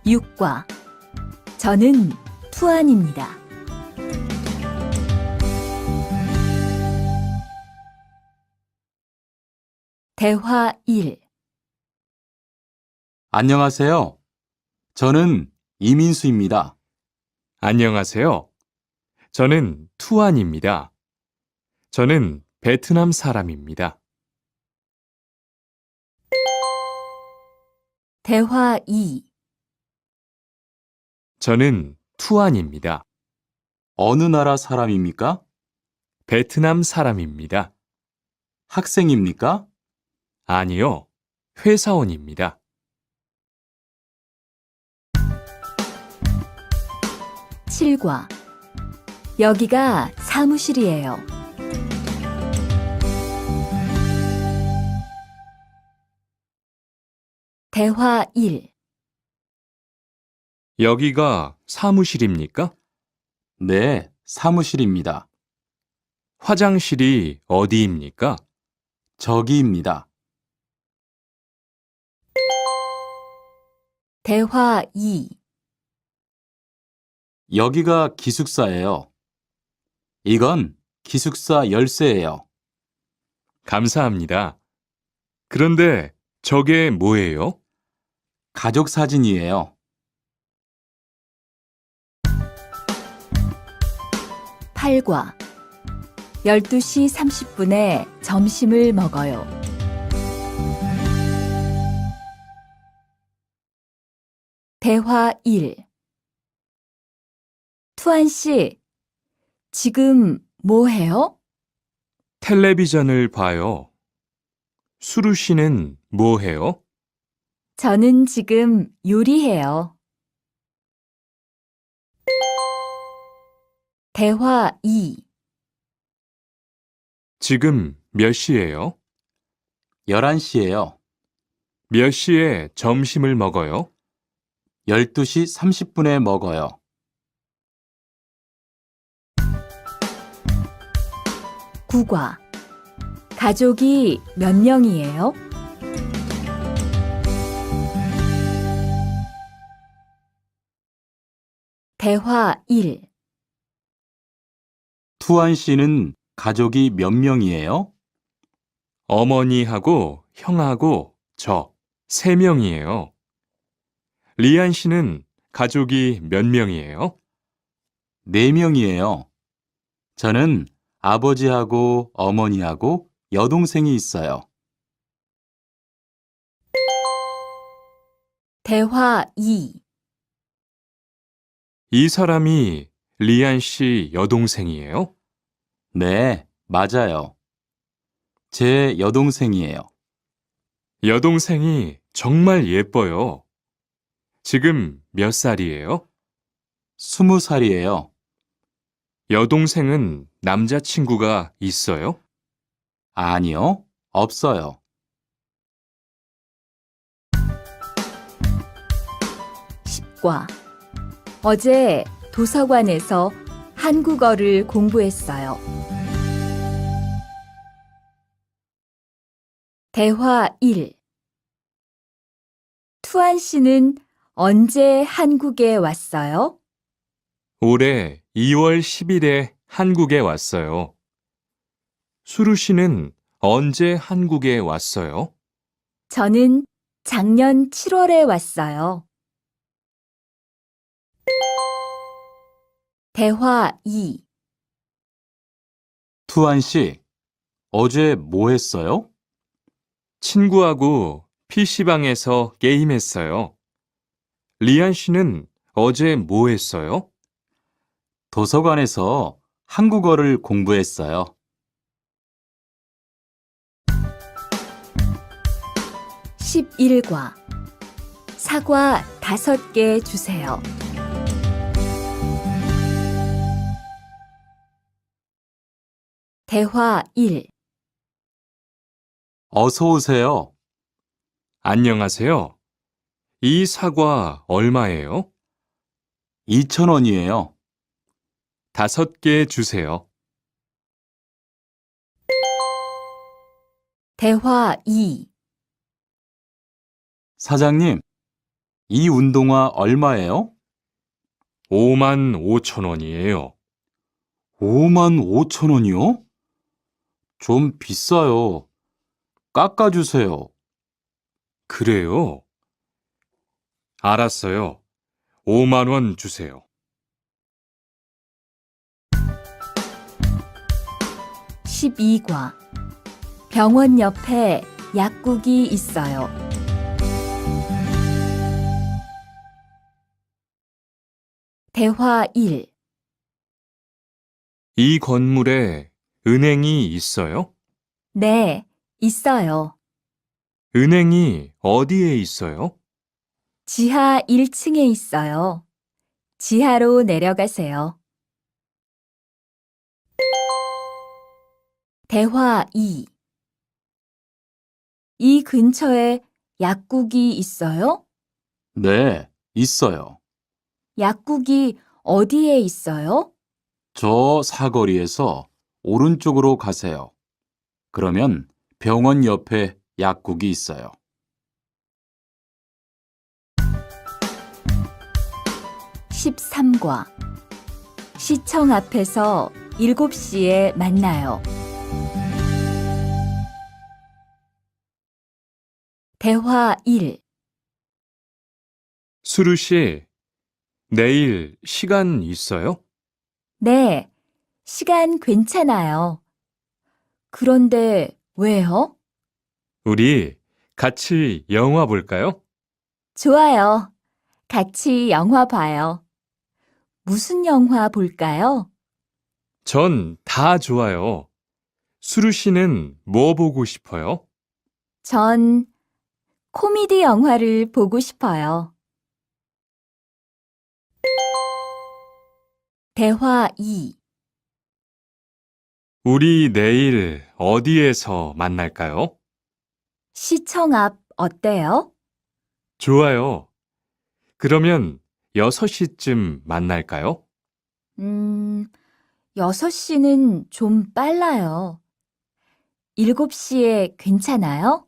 6과 저는 투안입니다. 대화 1. 안녕하세요. 저는 이민수입니다. 안녕하세요. 저는 투안입니다. 저는 베트남 사람입니다. 대화 2. 저는 투안입니다. 어느 나라 사람입니까? 베트남 사람입니다. 학생입니까? 아니요, 회사원입니다. 7과 여기가 사무실이에요. 대화 1. 여기가 사무실입니까? 네, 사무실입니다. 화장실이 어디입니까? 저기입니다. 대화 2. 여기가 기숙사예요. 이건 기숙사 열쇠예요. 감사합니다. 그런데 저게 뭐예요? 가족 사진이에요. 8과 12시 30분에 점심을 먹어요. 대화 1. 투안 씨, 지금 뭐 해요? 텔레비전을 봐요. 수루 씨는 뭐 해요? 저는 지금 요리해요. 대화 2. 지금 몇 시예요? 11시예요. 몇 시에 점심을 먹어요? 12시 30분에 먹어요. 구과 가족이 몇 명이에요? 대화 1. 투안 씨는 가족이 몇 명이에요? 어머니하고 형하고 저 3명이에요. 리안 씨는 가족이 몇 명이에요? 4명이에요. 저는 아버지하고 어머니하고 여동생이 있어요. 대화 2. 이 사람이 리안 씨 여동생이에요? 네, 맞아요. 제 여동생이에요. 여동생이 정말 예뻐요. 지금 몇 살이에요? 20살이에요. 여동생은 남자친구가 있어요? 아니요, 없어요. 10과 어제 도서관에서 한국어를 공부했어요. 대화 1. 투안 씨는 언제 한국에 왔어요? 올해 2월 10일에 한국에 왔어요. 수루 씨는 언제 한국에 왔어요? 저는 작년 7월에 왔어요. 대화 2. 투안 씨, 어제 뭐 했어요? 친구하고 PC방에서 게임했어요. 리안 씨는 어제 뭐 했어요? 도서관에서 한국어를 공부했어요. 11과 사과 5개 주세요. 대화 1. 어서 오세요. 안녕하세요. 이 사과 얼마예요? 2,000원이에요. 5개 주세요. 대화 2. 사장님, 이 운동화 얼마예요? 5만 5천 원이에요. 5만 5천 원이요? 좀 비싸요. 깎아주세요. 그래요? 알았어요. 5만 원 주세요. 12과 병원 옆에 약국이 있어요. 대화 1. 이 건물에 은행이 있어요? 네, 있어요. 은행이 어디에 있어요? 지하 1층에 있어요. 지하로 내려가세요. 대화 2. 이 근처에 약국이 있어요? 네, 있어요. 약국이 어디에 있어요? 저 사거리에서 오른쪽으로 가세요. 그러면 병원 옆에 약국이 있어요. 13과 시청 앞에서 7시에 만나요. 대화 1. 수루 씨, 내일 시간 있어요? 네, 시간 괜찮아요. 그런데 왜요? 우리 같이 영화 볼까요? 좋아요. 같이 영화 봐요. 무슨 영화 볼까요? 전 다 좋아요. 수루 씨는 뭐 보고 싶어요? 전 코미디 영화를 보고 싶어요. 대화 2. 우리 내일 어디에서 만날까요? 시청 앞 어때요? 좋아요. 그러면 6시쯤 만날까요? 6시는 좀 빨라요. 7시에 괜찮아요?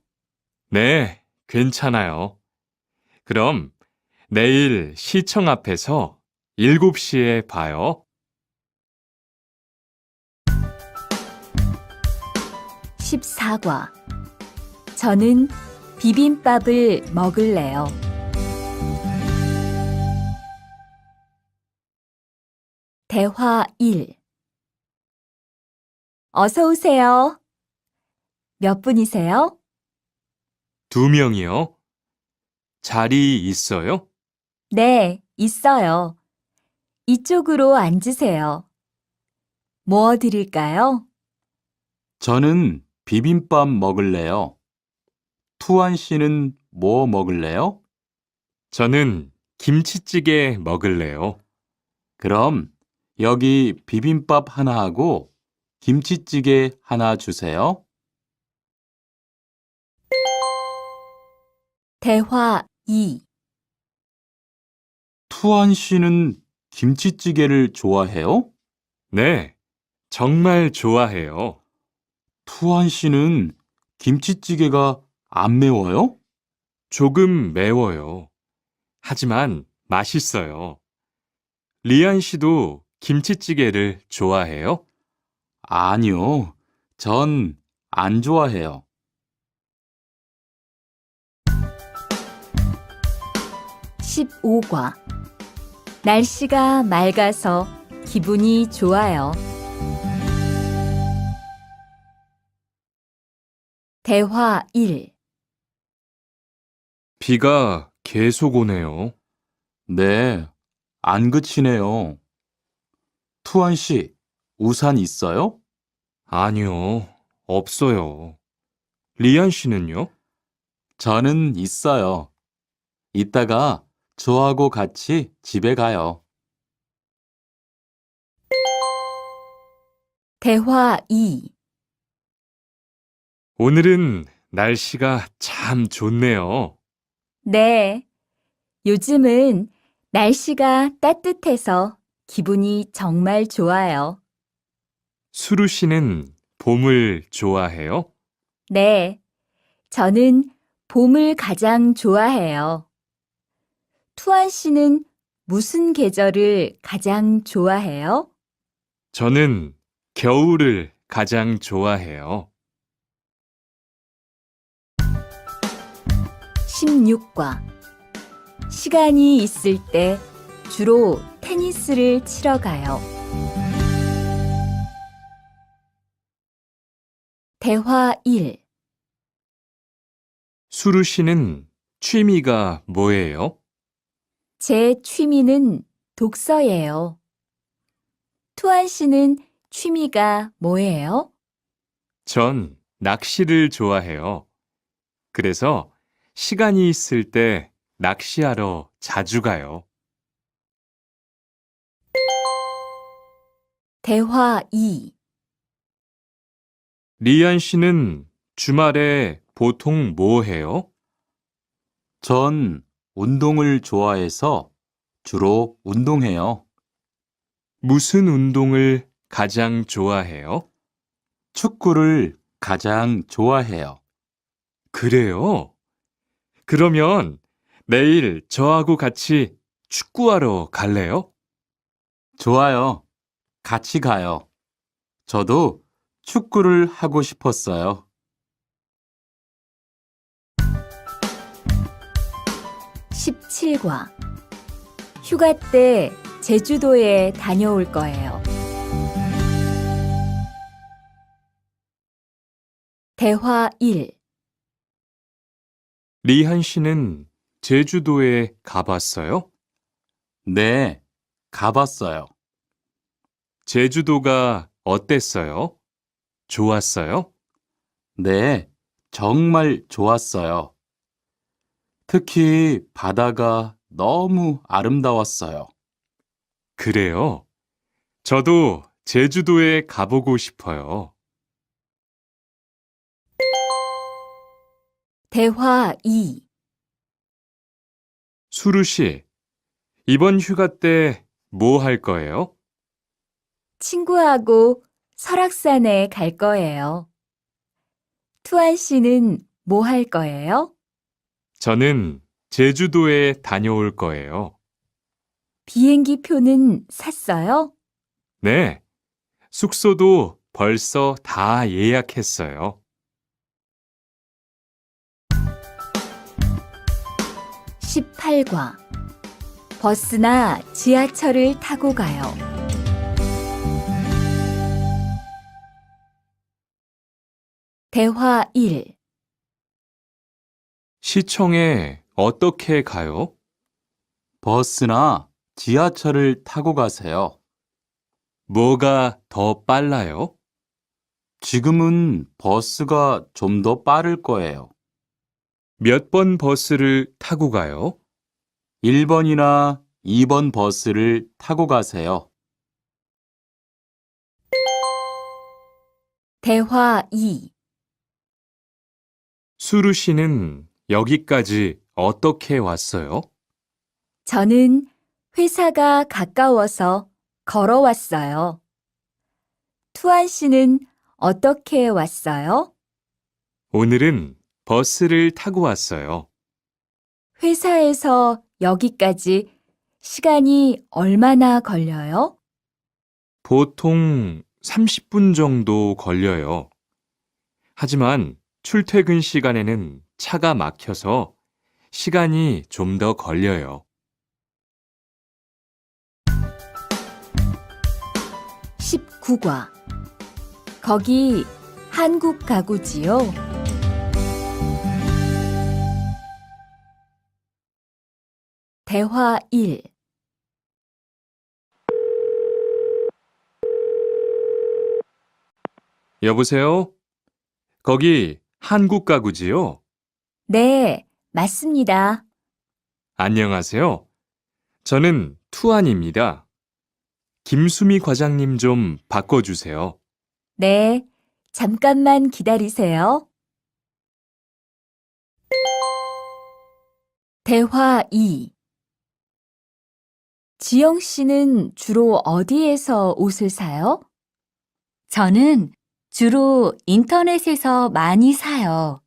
네, 괜찮아요. 그럼 내일 시청 앞에서 7시에 봐요. 14과 저는 비빔밥을 먹을래요. 대화 1. 어서 오세요. 몇 분이세요? 2명이요. 자리 있어요? 네, 있어요. 이쪽으로 앉으세요. 뭐 드릴까요? 저는 비빔밥 먹을래요. 투안 씨는 뭐 먹을래요? 저는 김치찌개 먹을래요. 그럼 여기 비빔밥 하나 하고 김치찌개 하나 주세요. 대화 2. 투안 씨는 김치찌개를 좋아해요? 네, 정말 좋아해요. 투안 씨는 김치찌개가 안 매워요? 조금 매워요. 하지만 맛있어요. 리안 씨도 김치찌개를 좋아해요? 아니요. 전 안 좋아해요. 15과 날씨가 맑아서 기분이 좋아요. 대화 1. 비가 계속 오네요. 네, 안 그치네요. 투안 씨, 우산 있어요? 아니요, 없어요. 리안 씨는요? 저는 있어요. 이따가 저하고 같이 집에 가요. 대화 2. 오늘은 날씨가 참 좋네요. 네, 요즘은 날씨가 따뜻해서 기분이 정말 좋아요. 수루 씨는 봄을 좋아해요? 네, 저는 봄을 가장 좋아해요. 투안 씨는 무슨 계절을 가장 좋아해요? 저는 겨울을 가장 좋아해요. 16과 시간이 있을 때 주로 테니스를 치러 가요. 대화 1. 수루 씨는 취미가 뭐예요? 제 취미는 독서예요. 투안 씨는 취미가 뭐예요? 전 낚시를 좋아해요. 그래서 시간이 있을 때 낚시하러 자주 가요. 대화 2. 리안 씨는 주말에 보통 뭐 해요? 전 운동을 좋아해서 주로 운동해요. 무슨 운동을 가장 좋아해요? 축구를 가장 좋아해요. 그래요? 그러면 내일 저하고 같이 축구하러 갈래요? 좋아요. 같이 가요. 저도 축구를 하고 싶었어요. 17과 휴가 때 제주도에 다녀올 거예요. 대화 1. 리한 씨는 제주도에 가봤어요? 네, 가봤어요. 제주도가 어땠어요? 좋았어요? 네, 정말 좋았어요. 특히 바다가 너무 아름다웠어요. 그래요? 저도 제주도에 가보고 싶어요. 대화 2. 수루 씨, 이번 휴가 때 뭐 할 거예요? 친구하고 설악산에 갈 거예요. 투안 씨는 뭐 할 거예요? 저는 제주도에 다녀올 거예요. 비행기 표는 샀어요? 네, 숙소도 벌써 다 예약했어요. 18과 버스나 지하철을 타고 가요. 대화 1. 시청에 어떻게 가요? 버스나 지하철을 타고 가세요. 뭐가 더 빨라요? 지금은 버스가 좀 더 빠를 거예요. 몇 번 버스를 타고 가요? 1번이나 2번 버스를 타고 가세요. 대화 2. 수루 씨는 여기까지 어떻게 왔어요? 저는 회사가 가까워서 걸어왔어요. 투안 씨는 어떻게 왔어요? 오늘은 버스를 타고 왔어요. 회사에서 여기까지 시간이 얼마나 걸려요? 보통 30분 정도 걸려요. 하지만 출퇴근 시간에는 차가 막혀서 시간이 좀 더 걸려요. 19과 거기 한국 가구지요? 대화 1. 여보세요? 거기 한국 가구지요? 네, 맞습니다. 안녕하세요. 저는 투안입니다. 김수미 과장님 좀 바꿔주세요. 네, 잠깐만 기다리세요. 대화 2. 지영 씨는 주로 어디에서 옷을 사요? 저는 주로 인터넷에서 많이 사요.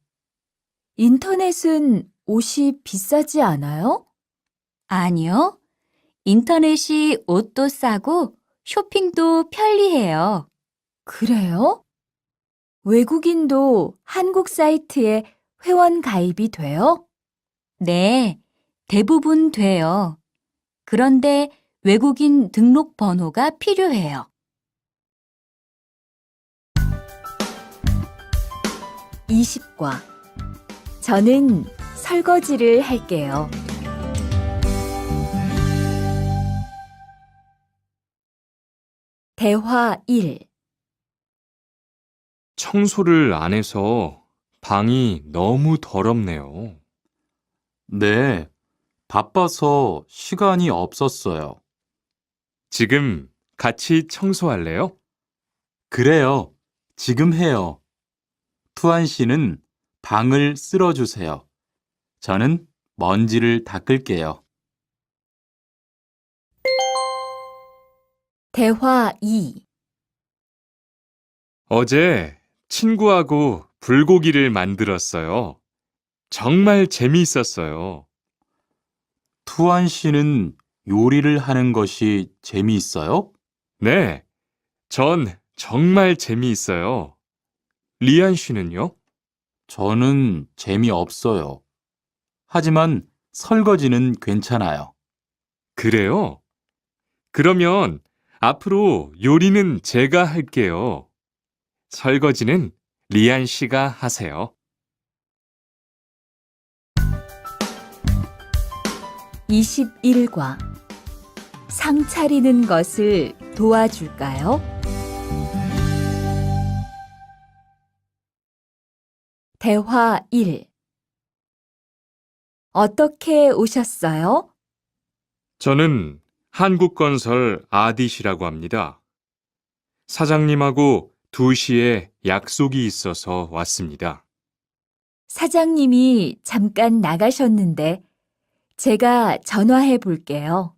인터넷은 옷이 비싸지 않아요? 아니요. 인터넷이 옷도 싸고 쇼핑도 편리해요. 그래요? 외국인도 한국 사이트에 회원 가입이 돼요? 네, 대부분 돼요. 그런데 외국인 등록 번호가 필요해요. 20과 저는 설거지를 할게요. 대화 1. 청소를 안 해서 방이 너무 더럽네요. 네, 바빠서 시간이 없었어요. 지금 같이 청소할래요? 그래요. 지금 해요. 투안 씨는 방을 쓸어주세요. 저는 먼지를 닦을게요. 대화 2. 어제 친구하고 불고기를 만들었어요. 정말 재미있었어요. 투안 씨는 요리를 하는 것이 재미있어요? 네, 전 정말 재미있어요. 리안 씨는요? 저는 재미없어요. 하지만 설거지는 괜찮아요. 그래요? 그러면 앞으로 요리는 제가 할게요. 설거지는 리안 씨가 하세요. 21과 상 차리는 것을 도와줄까요? 대화 1. 어떻게 오셨어요? 저는 한국건설 아디시라고 합니다. 사장님하고 2시에 약속이 있어서 왔습니다. 사장님이 잠깐 나가셨는데 제가 전화해 볼게요.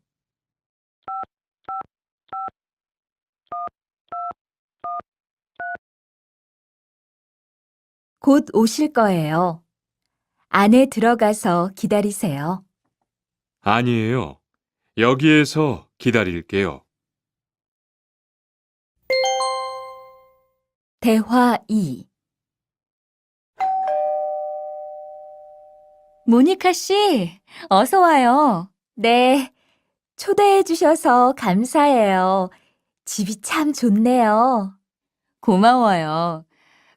곧 오실 거예요. 안에 들어가서 기다리세요. 아니에요. 여기에서 기다릴게요. 대화 2. 모니카 씨, 어서 와요. 네, 초대해 주셔서 감사해요. 집이 참 좋네요. 고마워요.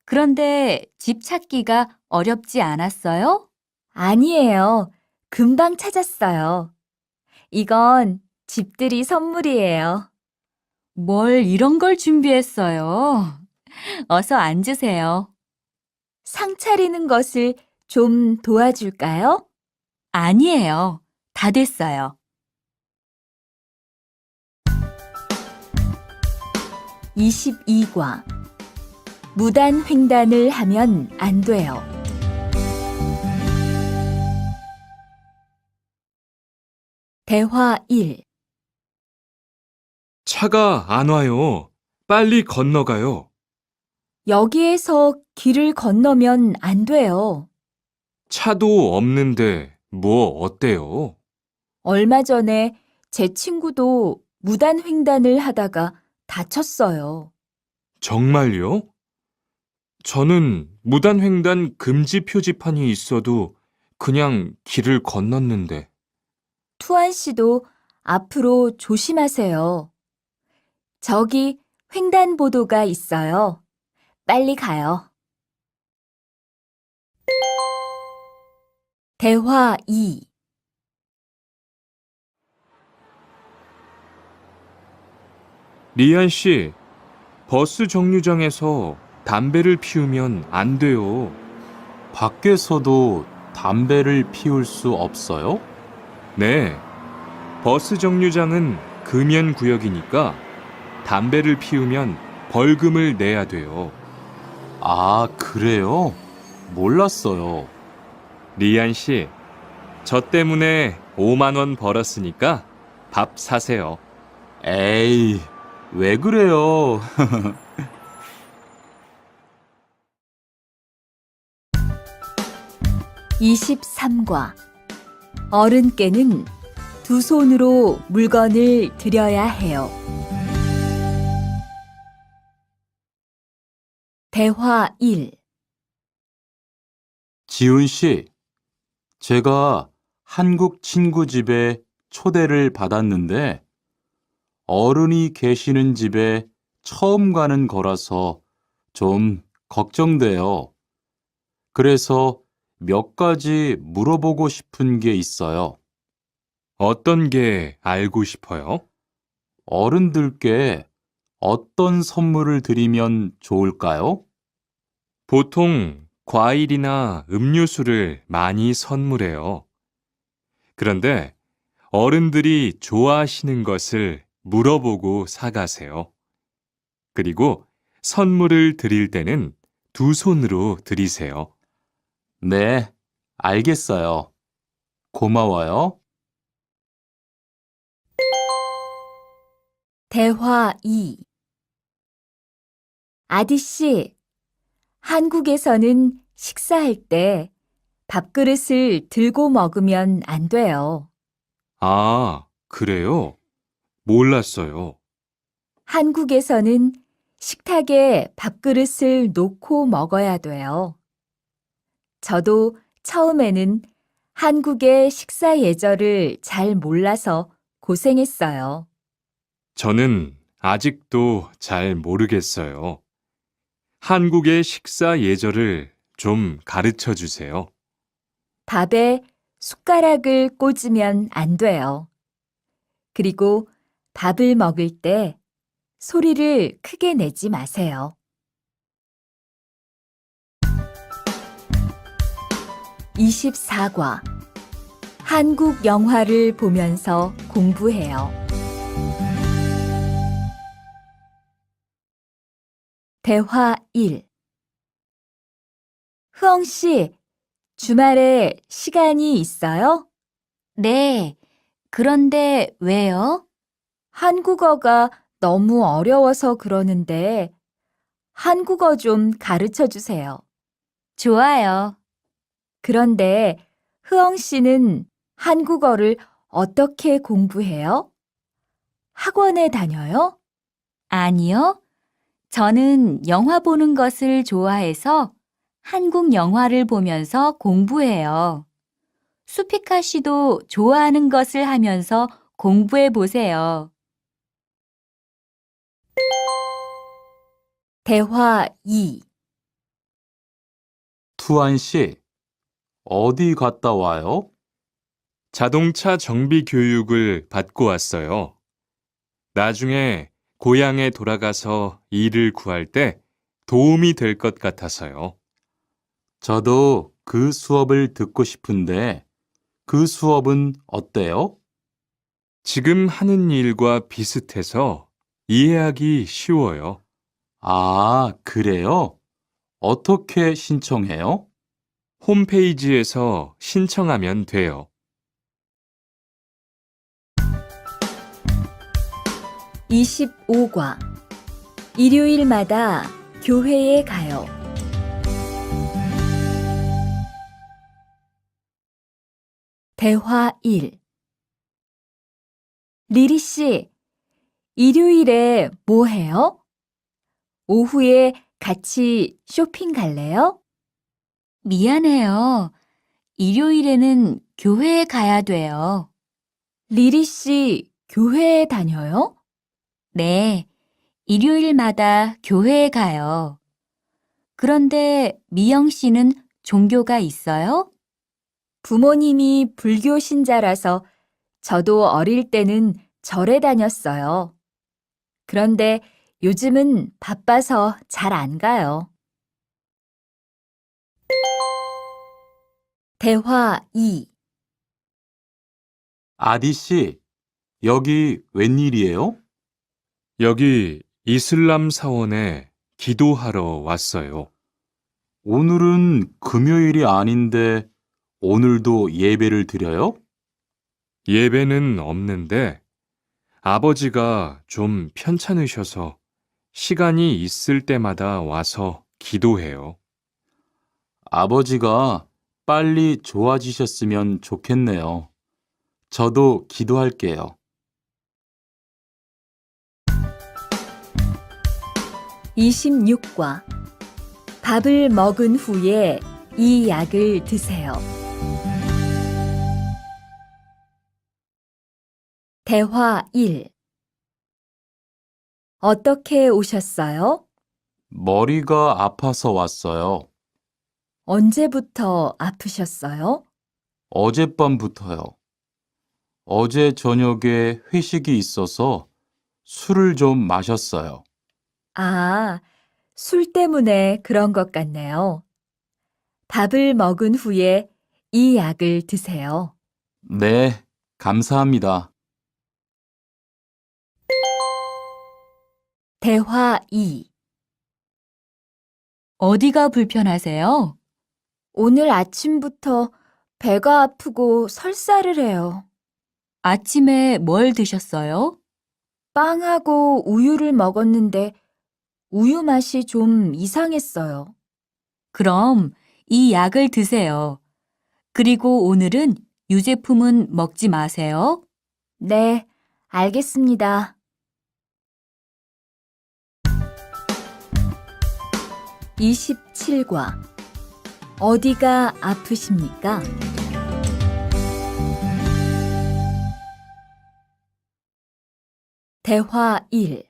그런데 집 찾기가 어렵지 않았어요? 아니에요. 금방 찾았어요. 이건 집들이 선물이에요. 뭘 이런 걸 준비했어요? 어서 앉으세요. 상 차리는 것을 좀 도와줄까요? 아니에요. 다 됐어요. 22과 무단 횡단을 하면 안 돼요. 대화 1. 차가 안 와요. 빨리 건너가요. 여기에서 길을 건너면 안 돼요. 차도 없는데 뭐 어때요? 얼마 전에 제 친구도 무단 횡단을 하다가 다쳤어요. 정말요? 저는 무단횡단 금지 표지판이 있어도 그냥 길을 건넜는데. 투안 씨도 앞으로 조심하세요. 저기 횡단보도가 있어요. 빨리 가요. 대화 2. 리안 씨, 버스 정류장에서 담배를 피우면 안 돼요. 밖에서도 담배를 피울 수 없어요? 네, 버스 정류장은 금연 구역이니까 담배를 피우면 벌금을 내야 돼요. 아, 그래요? 몰랐어요. 리안 씨, 저 때문에 5만 원 벌었으니까 밥 사세요. 에이, 왜 그래요? 23과 어른께는 두 손으로 물건을 들여야 해요. 대화 1. 지훈 씨, 제가 한국 친구 집에 초대를 받았는데 어른이 계시는 집에 처음 가는 거라서 좀 걱정돼요. 그래서 몇 가지 물어보고 싶은 게 있어요. 어떤 게 알고 싶어요? 어른들께 어떤 선물을 드리면 좋을까요? 보통 과일이나 음료수를 많이 선물해요. 그런데 어른들이 좋아하시는 것을 물어보고 사가세요. 그리고 선물을 드릴 때는 두 손으로 드리세요. 네, 알겠어요. 고마워요. 대화 2. 아디씨, 한국에서는 식사할 때 밥그릇을 들고 먹으면 안 돼요. 아, 그래요? 몰랐어요. 한국에서는 식탁에 밥그릇을 놓고 먹어야 돼요. 저도 처음에는 한국의 식사 예절을 잘 몰라서 고생했어요. 저는 아직도 잘 모르겠어요. 한국의 식사 예절을 좀 가르쳐 주세요. 밥에 숟가락을 꽂으면 안 돼요. 그리고 밥을 먹을 때 소리를 크게 내지 마세요. 24과 한국 영화를 보면서 공부해요. 대화 1. 흐엉 씨, 주말에 시간이 있어요? 네. 그런데 왜요? 한국어가 너무 어려워서 그러는데 한국어 좀 가르쳐 주세요. 좋아요. 그런데 흐엉 씨는 한국어를 어떻게 공부해요? 학원에 다녀요? 아니요. 저는 영화 보는 것을 좋아해서 한국 영화를 보면서 공부해요. 수피카 씨도 좋아하는 것을 하면서 공부해 보세요. 대화 2. 투안 씨, 어디 갔다 와요? 자동차 정비 교육을 받고 왔어요. 나중에 고향에 돌아가서 일을 구할 때 도움이 될 것 같아서요. 저도 그 수업을 듣고 싶은데 그 수업은 어때요? 지금 하는 일과 비슷해서 이해하기 쉬워요. 아, 그래요? 어떻게 신청해요? 홈페이지에서 신청하면 돼요. 25과 일요일마다 교회에 가요. 대화 1. 리리 씨, 일요일에 뭐 해요? 오후에 같이 쇼핑 갈래요? 미안해요. 일요일에는 교회에 가야 돼요. 리리 씨, 교회에 다녀요? 네, 일요일마다 교회에 가요. 그런데 미영 씨는 종교가 있어요? 부모님이 불교 신자라서 저도 어릴 때는 절에 다녔어요. 그런데 요즘은 바빠서 잘 안 가요. 대화 2. 아디 씨, 여기 웬일이에요? 여기 이슬람 사원에 기도하러 왔어요. 오늘은 금요일이 아닌데 오늘도 예배를 드려요? 예배는 없는데 아버지가 좀 편찮으셔서 시간이 있을 때마다 와서 기도해요. 아버지가 빨리 좋아지셨으면 좋겠네요. 저도 기도할게요. 26과 밥을 먹은 후에 이 약을 드세요. 대화 1. 어떻게 오셨어요? 머리가 아파서 왔어요. 언제부터 아프셨어요? 어젯밤부터요. 어제 저녁에 회식이 있어서 술을 좀 마셨어요. 아, 술 때문에 그런 것 같네요. 밥을 먹은 후에 이 약을 드세요. 네, 감사합니다. 대화 2. 어디가 불편하세요? 오늘 아침부터 배가 아프고 설사를 해요. 아침에 뭘 드셨어요? 빵하고 우유를 먹었는데 우유 맛이 좀 이상했어요. 그럼 이 약을 드세요. 그리고 오늘은 유제품은 먹지 마세요. 네, 알겠습니다. 27과 어디가 아프십니까? 대화 1.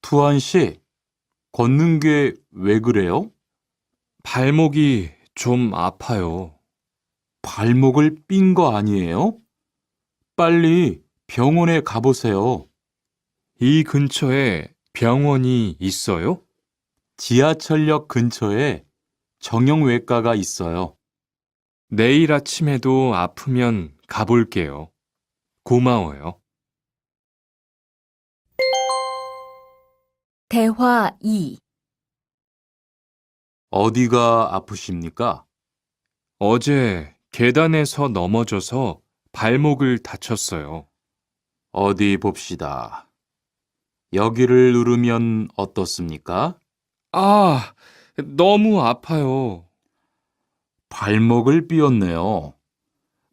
투안 씨, 걷는 게 왜 그래요? 발목이 좀 아파요. 발목을 삔 거 아니에요? 빨리 병원에 가보세요. 이 근처에 병원이 있어요? 지하철역 근처에 정형외과가 있어요. 내일 아침에도 아프면 가볼게요. 고마워요. 대화 2. 어디가 아프십니까? 어제 계단에서 넘어져서 발목을 다쳤어요. 어디 봅시다. 여기를 누르면 어떻습니까? 아, 너무 아파요. 발목을 삐었네요.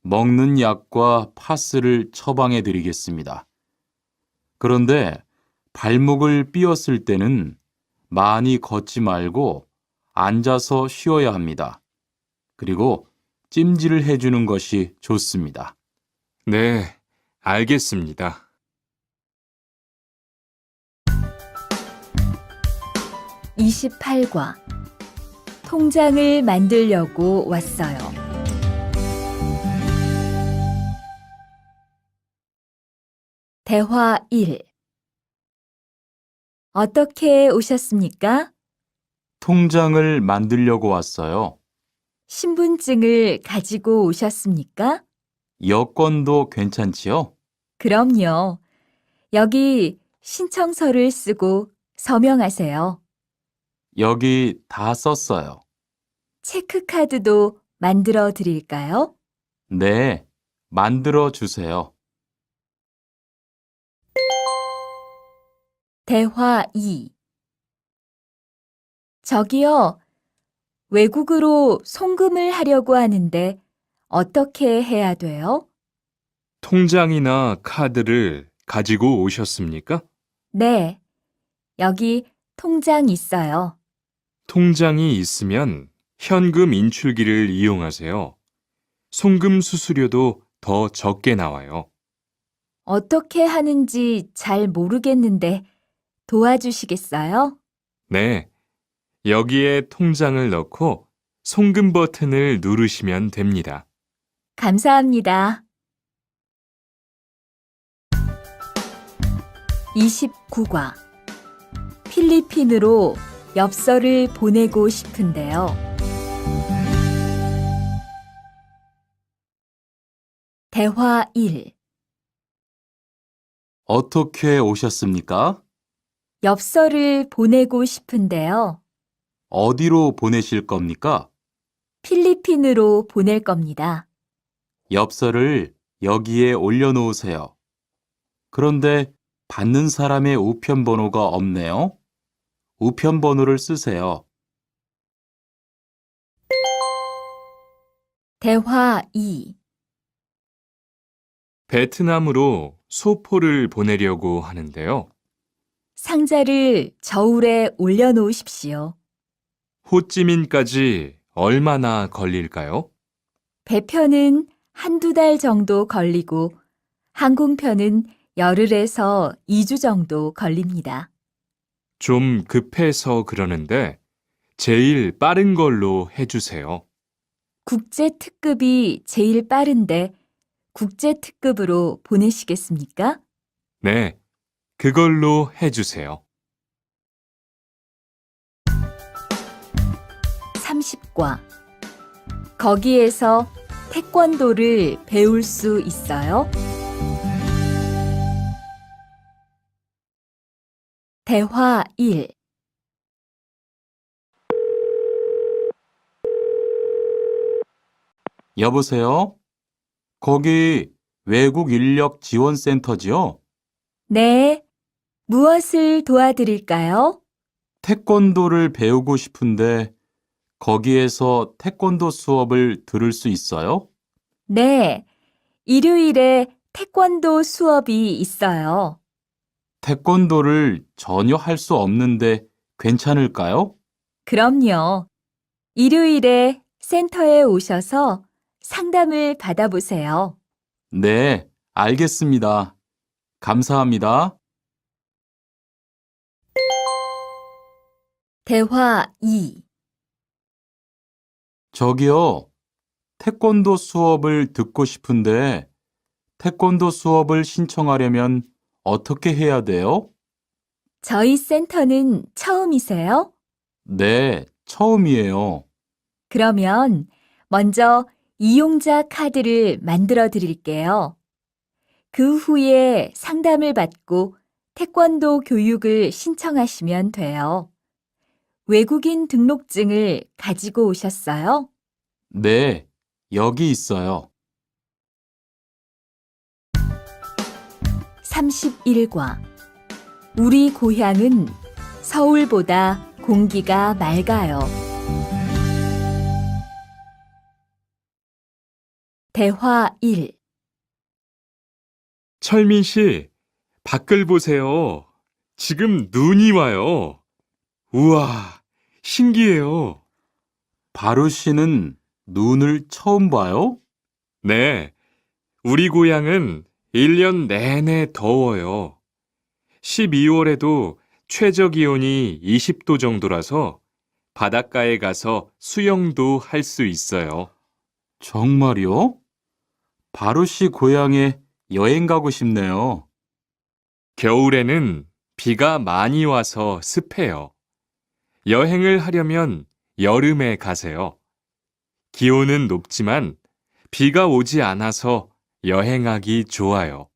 먹는 약과 파스를 처방해 드리겠습니다. 그런데 발목을 삐었을 때는 많이 걷지 말고 앉아서 쉬어야 합니다. 그리고 찜질을 해주는 것이 좋습니다. 네, 알겠습니다. 28과 통장을 만들려고 왔어요. 대화 1. 어떻게 오셨습니까? 통장을 만들려고 왔어요. 신분증을 가지고 오셨습니까? 여권도 괜찮지요? 그럼요. 여기 신청서를 쓰고 서명하세요. 여기 다 썼어요. 체크카드도 만들어 드릴까요? 네, 만들어 주세요. 대화 2. 저기요, 외국으로 송금을 하려고 하는데 어떻게 해야 돼요? 통장이나 카드를 가지고 오셨습니까? 네, 여기 통장 있어요. 통장이 있으면 현금 인출기를 이용하세요. 송금 수수료도 더 적게 나와요. 어떻게 하는지 잘 모르겠는데 도와주시겠어요? 네, 여기에 통장을 넣고 송금 버튼을 누르시면 됩니다. 감사합니다. 29과 필리핀으로 엽서를 보내고 싶은데요. 대화 1. 어떻게 오셨습니까? 엽서를 보내고 싶은데요. 어디로 보내실 겁니까? 필리핀으로 보낼 겁니다. 엽서를 여기에 올려놓으세요. 그런데 받는 사람의 우편번호가 없네요. 우편번호를 쓰세요. 대화 2. 베트남으로 소포를 보내려고 하는데요. 상자를 저울에 올려놓으십시오. 호찌민까지 얼마나 걸릴까요? 배편은 한두 달 정도 걸리고 항공편은 열흘에서 2주 정도 걸립니다. 좀 급해서 그러는데 제일 빠른 걸로 해주세요. 국제 특급이 제일 빠른데 국제 특급으로 보내시겠습니까? 네, 그걸로 해주세요. 30과 거기에서 태권도를 배울 수 있어요? 대화 1. 여보세요? 거기 외국 인력 지원센터지요? 네. 무엇을 도와드릴까요? 태권도를 배우고 싶은데 거기에서 태권도 수업을 들을 수 있어요? 네. 일요일에 태권도 수업이 있어요. 태권도를 전혀 할 수 없는데 괜찮을까요? 그럼요. 일요일에 센터에 오셔서 상담을 받아보세요. 네, 알겠습니다. 감사합니다. 대화 2. 저기요, 태권도 수업을 듣고 싶은데 태권도 수업을 신청하려면 어떻게 해야 돼요? 저희 센터는 처음이세요? 네, 처음이에요. 그러면 먼저 이용자 카드를 만들어 드릴게요. 그 후에 상담을 받고 태권도 교육을 신청하시면 돼요. 외국인 등록증을 가지고 오셨어요? 네, 여기 있어요. 31과 우리 고향은 서울보다 공기가 맑아요. 대화 1. 철민 씨, 밖을 보세요. 지금 눈이 와요. 우와, 신기해요. 바루 씨는 눈을 처음 봐요? 네, 우리 고향은 1년 내내 더워요. 12월에도 최저 기온이 20도 정도라서 바닷가에 가서 수영도 할 수 있어요. 정말요? 바루 씨 고향에 여행 가고 싶네요. 겨울에는 비가 많이 와서 습해요. 여행을 하려면 여름에 가세요. 기온은 높지만 비가 오지 않아서 여행하기 좋아요.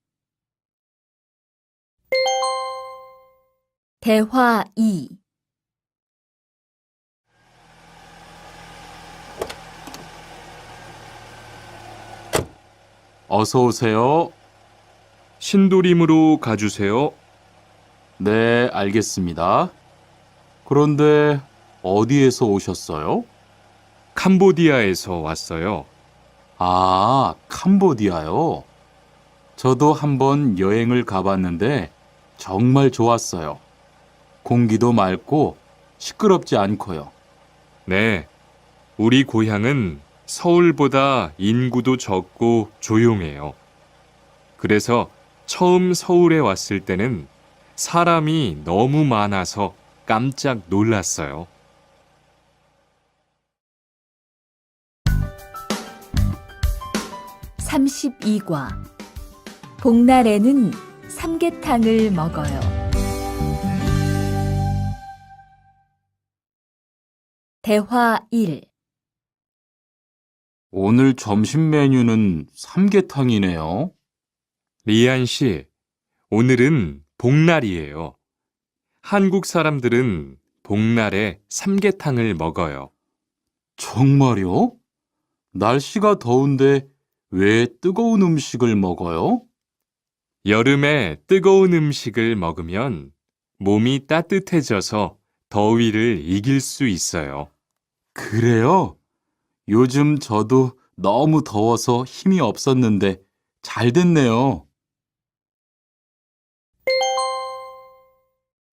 대화 2. 어서 오세요. 신도림으로 가주세요. 네, 알겠습니다. 그런데 어디에서 오셨어요? 캄보디아에서 왔어요. 아, 캄보디아요. 저도 한번 여행을 가봤는데 정말 좋았어요. 공기도 맑고 시끄럽지 않고요. 네, 우리 고향은 서울보다 인구도 적고 조용해요. 그래서 처음 서울에 왔을 때는 사람이 너무 많아서 깜짝 놀랐어요. 32과 복날에는 삼계탕을 먹어요. 대화 1. 오늘 점심 메뉴는 삼계탕이네요. 리안 씨, 오늘은 복날이에요. 한국 사람들은 복날에 삼계탕을 먹어요. 정말요? 날씨가 더운데 왜 뜨거운 음식을 먹어요? 여름에 뜨거운 음식을 먹으면 몸이 따뜻해져서 더위를 이길 수 있어요. 그래요? 요즘 저도 너무 더워서 힘이 없었는데 잘 됐네요.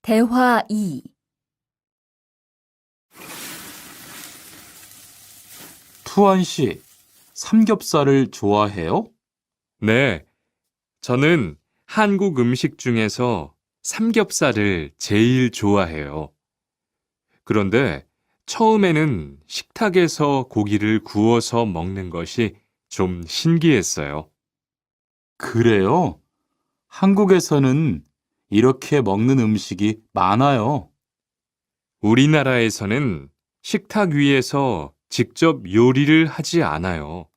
대화 2. 투안 씨, 삼겹살을 좋아해요? 네, 저는 한국 음식 중에서 삼겹살을 제일 좋아해요. 그런데 처음에는 식탁에서 고기를 구워서 먹는 것이 좀 신기했어요. 그래요? 한국에서는 이렇게 먹는 음식이 많아요. 우리나라에서는 식탁 위에서 직접 요리를 하지 않아요.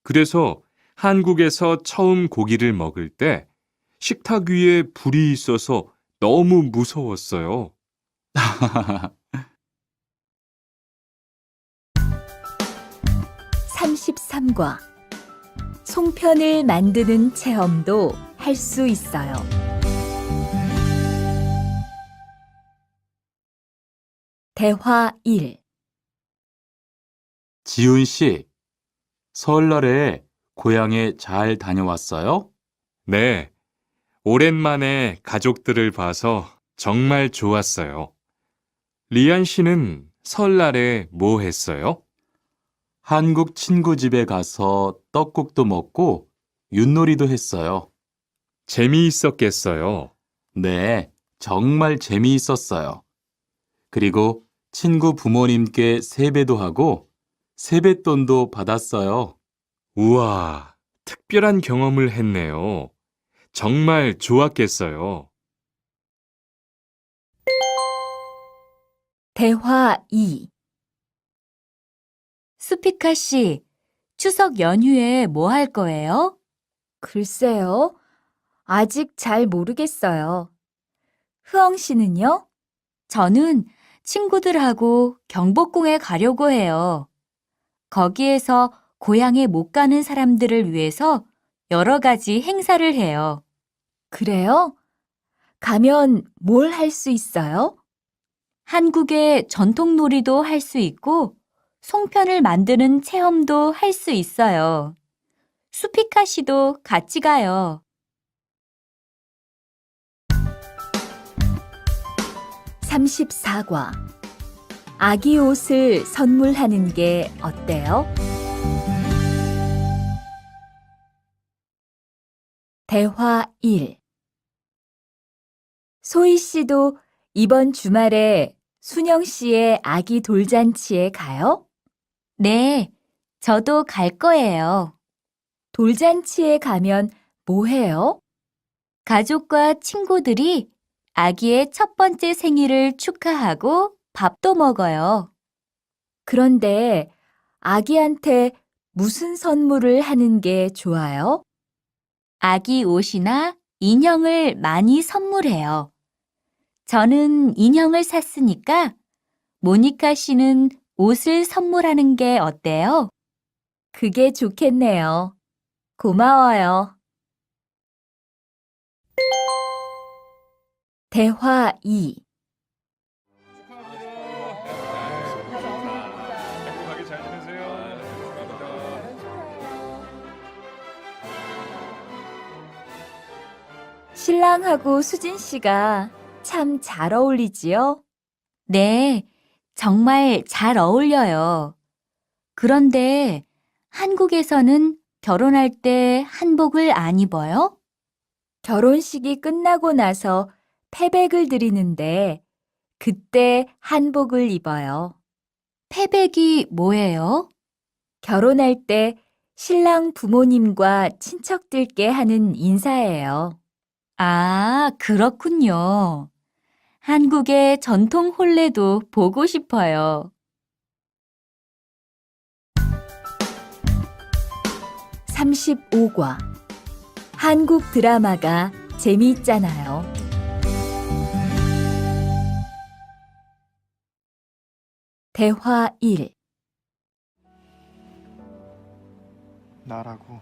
그래서 한국에서 처음 고기를 먹을 때 식탁 위에 불이 있어서 너무 무서웠어요. 33과 송편을 만드는 체험도 할 수 있어요. 대화 1. 지훈 씨, 설날에 고향에 잘 다녀왔어요? 네, 오랜만에 가족들을 봐서 정말 좋았어요. 리안 씨는 설날에 뭐 했어요? 한국 친구 집에 가서 떡국도 먹고 윷놀이도 했어요. 재미있었겠어요. 네, 정말 재미있었어요. 그리고 친구 부모님께 세배도 하고 세뱃돈도 받았어요. 우와, 특별한 경험을 했네요. 정말 좋았겠어요. 대화 2. 수피카 씨, 추석 연휴에 뭐 할 거예요? 글쎄요. 아직 잘 모르겠어요. 흐엉 씨는요? 저는 친구들하고 경복궁에 가려고 해요. 거기에서 고향에 못 가는 사람들을 위해서 여러 가지 행사를 해요. 그래요? 가면 뭘 할 수 있어요? 한국의 전통 놀이도 할 수 있고, 송편을 만드는 체험도 할 수 있어요. 수피카 씨도 같이 가요. 34과 아기 옷을 선물하는 게 어때요? 대화 1. 소희 씨도 이번 주말에 순영 씨의 아기 돌잔치에 가요? 네, 저도 갈 거예요. 돌잔치에 가면 뭐 해요? 가족과 친구들이 아기의 첫 번째 생일을 축하하고 밥도 먹어요. 그런데 아기한테 무슨 선물을 하는 게 좋아요? 아기 옷이나 인형을 많이 선물해요. 저는 인형을 샀으니까 모니카 씨는 옷을 선물하는 게 어때요? 그게 좋겠네요. 고마워요. 대화 2. 행복하게 잘 지내세요. 신랑하고 수진 씨가 참 잘 어울리지요? 네, 정말 잘 어울려요. 그런데 한국에서는 결혼할 때 한복을 안 입어요? 결혼식이 끝나고 나서 패백을 드리는데 그때 한복을 입어요. 패백이 뭐예요? 결혼할 때 신랑 부모님과 친척들께 하는 인사예요. 아, 그렇군요. 한국의 전통 혼례도 보고 싶어요. 35과 한국 드라마가 재미있잖아요. 대화 1. 나라고.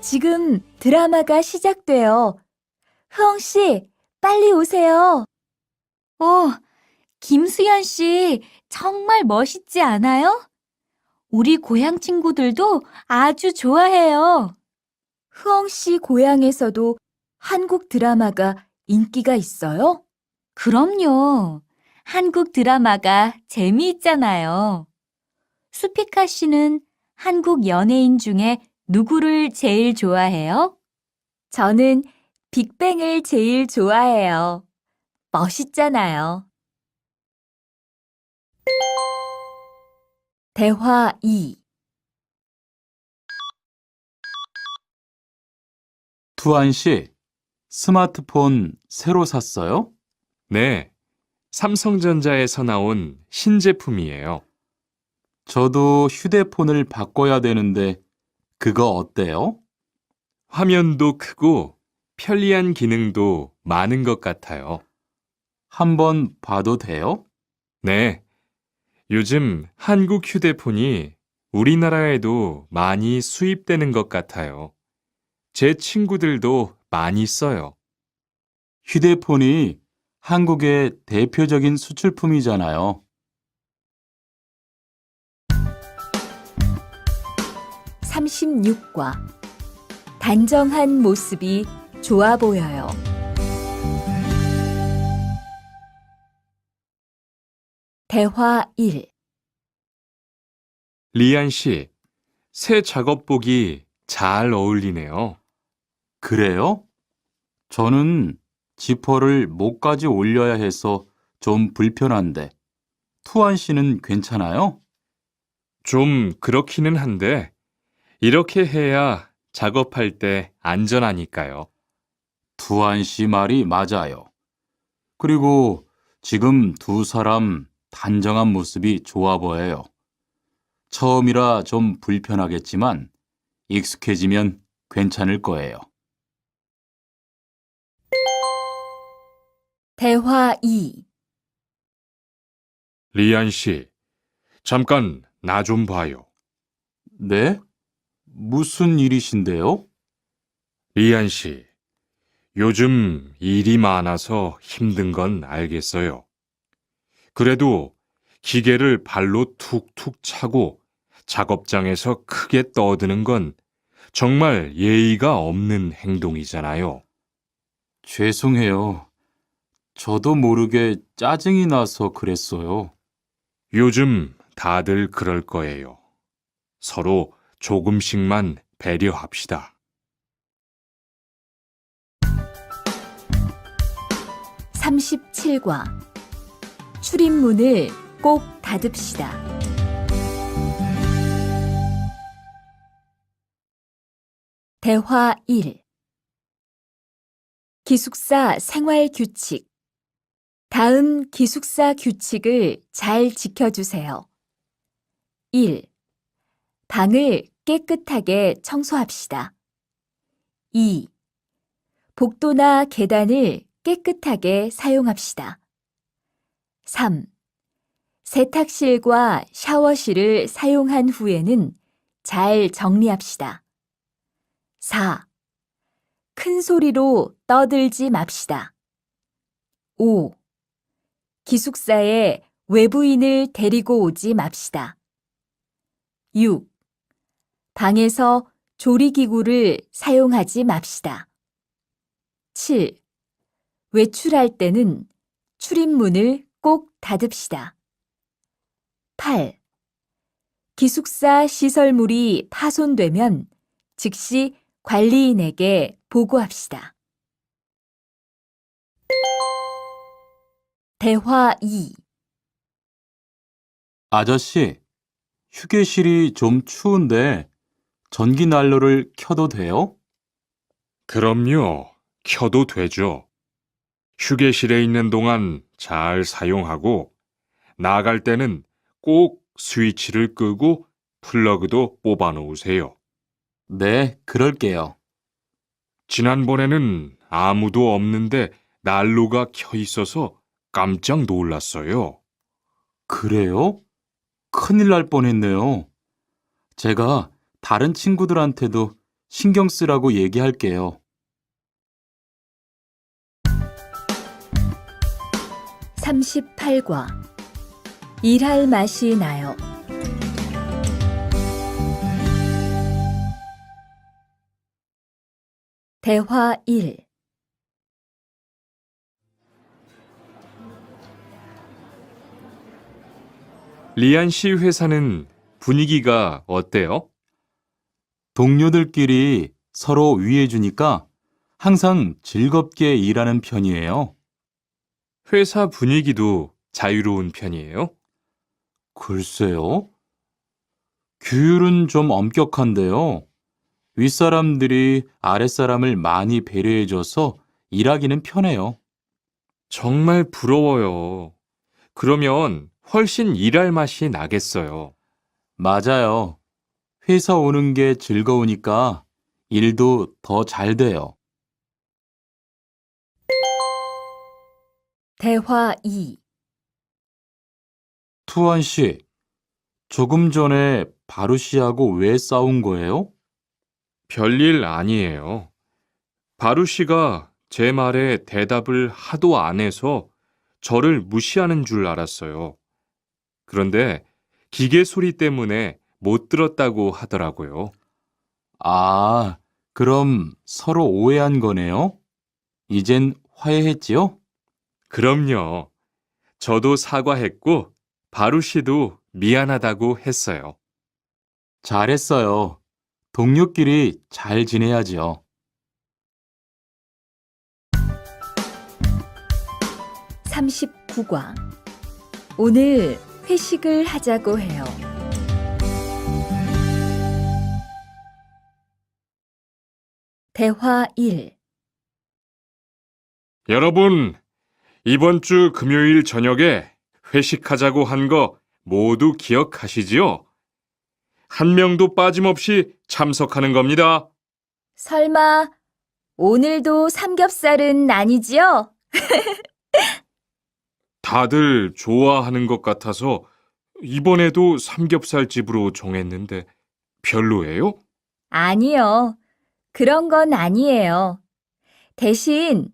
지금 드라마가 시작돼요. 흐엉 씨, 빨리 오세요. 김수현 씨, 정말 멋있지 않아요? 우리 고향 친구들도 아주 좋아해요. 흐엉 씨 고향에서도 한국 드라마가 인기가 있어요? 그럼요. 한국 드라마가 재미있잖아요. 수피카 씨는 한국 연예인 중에 누구를 제일 좋아해요? 저는 빅뱅을 제일 좋아해요. 멋있잖아요. 대화 2. 투안 씨, 스마트폰 새로 샀어요? 네, 삼성전자에서 나온 신제품이에요. 저도 휴대폰을 바꿔야 되는데 그거 어때요? 화면도 크고 편리한 기능도 많은 것 같아요. 한번 봐도 돼요? 네, 요즘 한국 휴대폰이 우리나라에도 많이 수입되는 것 같아요. 제 친구들도 많이 써요. 휴대폰이 한국의 대표적인 수출품이잖아요. 36과 단정한 모습이 좋아 보여요. 대화 1. 리안 씨, 새 작업복이 잘 어울리네요. 그래요? 저는 지퍼를 목까지 올려야 해서 좀 불편한데, 투안 씨는 괜찮아요? 좀 그렇기는 한데, 이렇게 해야 작업할 때 안전하니까요. 투안 씨 말이 맞아요. 그리고 지금 두 사람 단정한 모습이 좋아 보여요. 처음이라 좀 불편하겠지만 익숙해지면 괜찮을 거예요. 대화 2. 리안 씨, 잠깐 나 좀 봐요. 네? 무슨 일이신데요? 리안 씨, 요즘 일이 많아서 힘든 건 알겠어요. 그래도 기계를 발로 툭툭 차고 작업장에서 크게 떠드는 건 정말 예의가 없는 행동이잖아요. 죄송해요. 저도 모르게 짜증이 나서 그랬어요. 요즘 다들 그럴 거예요. 서로 조금씩만 배려합시다. 37과 출입문을 꼭 닫읍시다. 대화 1. 기숙사 생활 규칙. 다음 기숙사 규칙을 잘 지켜주세요. 1. 방을 깨끗하게 청소합시다. 2. 복도나 계단을 깨끗하게 사용합시다. 3. 세탁실과 샤워실을 사용한 후에는 잘 정리합시다. 4. 큰 소리로 떠들지 맙시다. 5. 기숙사에 외부인을 데리고 오지 맙시다. 6. 방에서 조리기구를 사용하지 맙시다. 7. 외출할 때는 출입문을 꼭 닫읍시다. 8. 기숙사 시설물이 파손되면 즉시 관리인에게 보고합시다. 대화 2. 아저씨, 휴게실이 좀 추운데 전기 난로를 켜도 돼요? 그럼요. 켜도 되죠. 휴게실에 있는 동안 잘 사용하고 나갈 때는 꼭 스위치를 끄고 플러그도 뽑아 놓으세요. 네, 그럴게요. 지난번에는 아무도 없는데 난로가 켜 있어서 깜짝 놀랐어요. 그래요? 큰일 날 뻔했네요. 제가 다른 친구들한테도 신경 쓰라고 얘기할게요. 38과 일할 맛이 나요. 대화 1. 리안 씨 회사는 분위기가 어때요? 동료들끼리 서로 위해주니까 항상 즐겁게 일하는 편이에요. 회사 분위기도 자유로운 편이에요? 글쎄요. 규율은 좀 엄격한데요. 윗사람들이 아랫사람을 많이 배려해줘서 일하기는 편해요. 정말 부러워요. 그러면 훨씬 일할 맛이 나겠어요. 맞아요. 회사 오는 게 즐거우니까 일도 더 잘 돼요. 대화 2. 투안 씨, 조금 전에 바루 씨하고 왜 싸운 거예요? 별일 아니에요. 바루 씨가 제 말에 대답을 하도 안 해서 저를 무시하는 줄 알았어요. 그런데 기계 소리 때문에 못 들었다고 하더라고요. 아, 그럼 서로 오해한 거네요? 이젠 화해했지요? 그럼요. 저도 사과했고 바루 씨도 미안하다고 했어요. 잘했어요. 동료끼리 잘 지내야지요. 39과. 오늘 회식을 하자고 해요. 대화 1. 여러분, 이번 주 금요일 저녁에 회식하자고 한 거 모두 기억하시지요? 한 명도 빠짐없이 참석하는 겁니다. 설마 오늘도 삼겹살은 아니지요? 다들 좋아하는 것 같아서 이번에도 삼겹살 집으로 정했는데 별로예요? 아니요. 그런 건 아니에요. 대신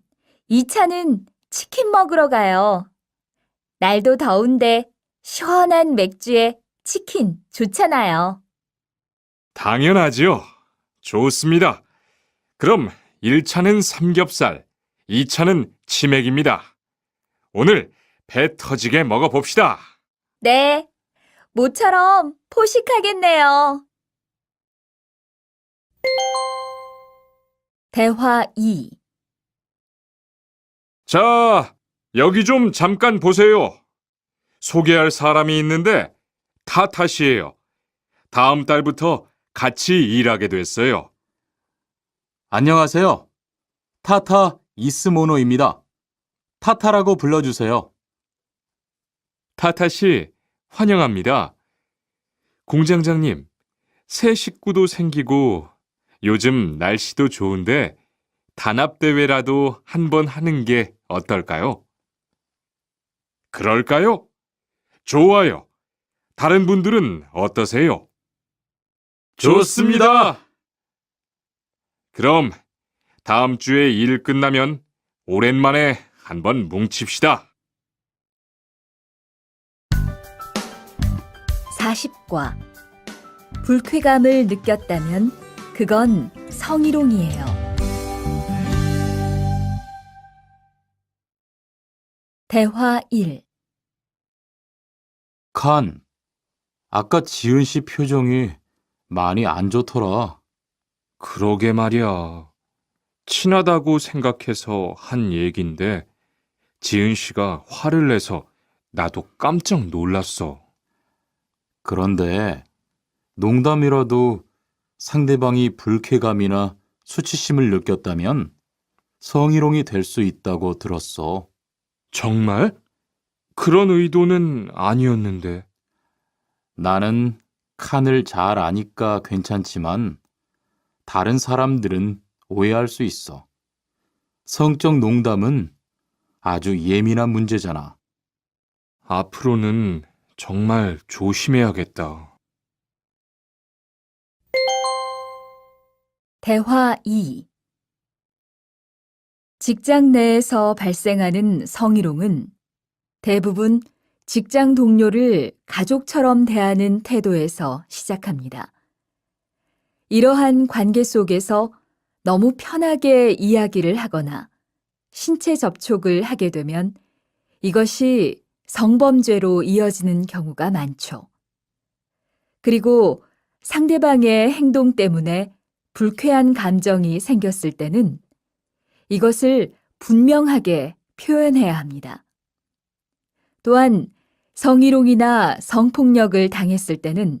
2차는 치킨 먹으러 가요. 날도 더운데 시원한 맥주에 치킨 좋잖아요. 당연하지요. 좋습니다. 그럼 1차는 삼겹살, 2차는 치맥입니다. 오늘 배 터지게 먹어봅시다. 네, 모처럼 포식하겠네요. 대화 2. 자, 여기 좀 잠깐 보세요. 소개할 사람이 있는데 타타 씨예요. 다음 달부터 같이 일하게 됐어요. 안녕하세요. 타타 이스모노입니다. 타타라고 불러주세요. 타타 씨, 환영합니다. 공장장님, 새 식구도 생기고 요즘 날씨도 좋은데 단합대회라도 한번 하는 게 어떨까요? 그럴까요? 좋아요. 다른 분들은 어떠세요? 좋습니다. 그럼 다음 주에 일 끝나면 오랜만에 한번 뭉칩시다. 40과. 불쾌감을 느꼈다면 그건 성희롱이에요. 대화 1. 칸, 아까 지은 씨 표정이 많이 안 좋더라. 그러게 말이야. 친하다고 생각해서 한 얘긴데 지은 씨가 화를 내서 나도 깜짝 놀랐어. 그런데 농담이라도 상대방이 불쾌감이나 수치심을 느꼈다면 성희롱이 될 수 있다고 들었어. 정말? 그런 의도는 아니었는데. 나는 칸을 잘 아니까 괜찮지만 다른 사람들은 오해할 수 있어. 성적 농담은 아주 예민한 문제잖아. 앞으로는 정말 조심해야겠다. 대화 2. 직장 내에서 발생하는 성희롱은 대부분 직장 동료를 가족처럼 대하는 태도에서 시작합니다. 이러한 관계 속에서 너무 편하게 이야기를 하거나 신체 접촉을 하게 되면 이것이 성범죄로 이어지는 경우가 많죠. 그리고 상대방의 행동 때문에 불쾌한 감정이 생겼을 때는 이것을 분명하게 표현해야 합니다. 또한 성희롱이나 성폭력을 당했을 때는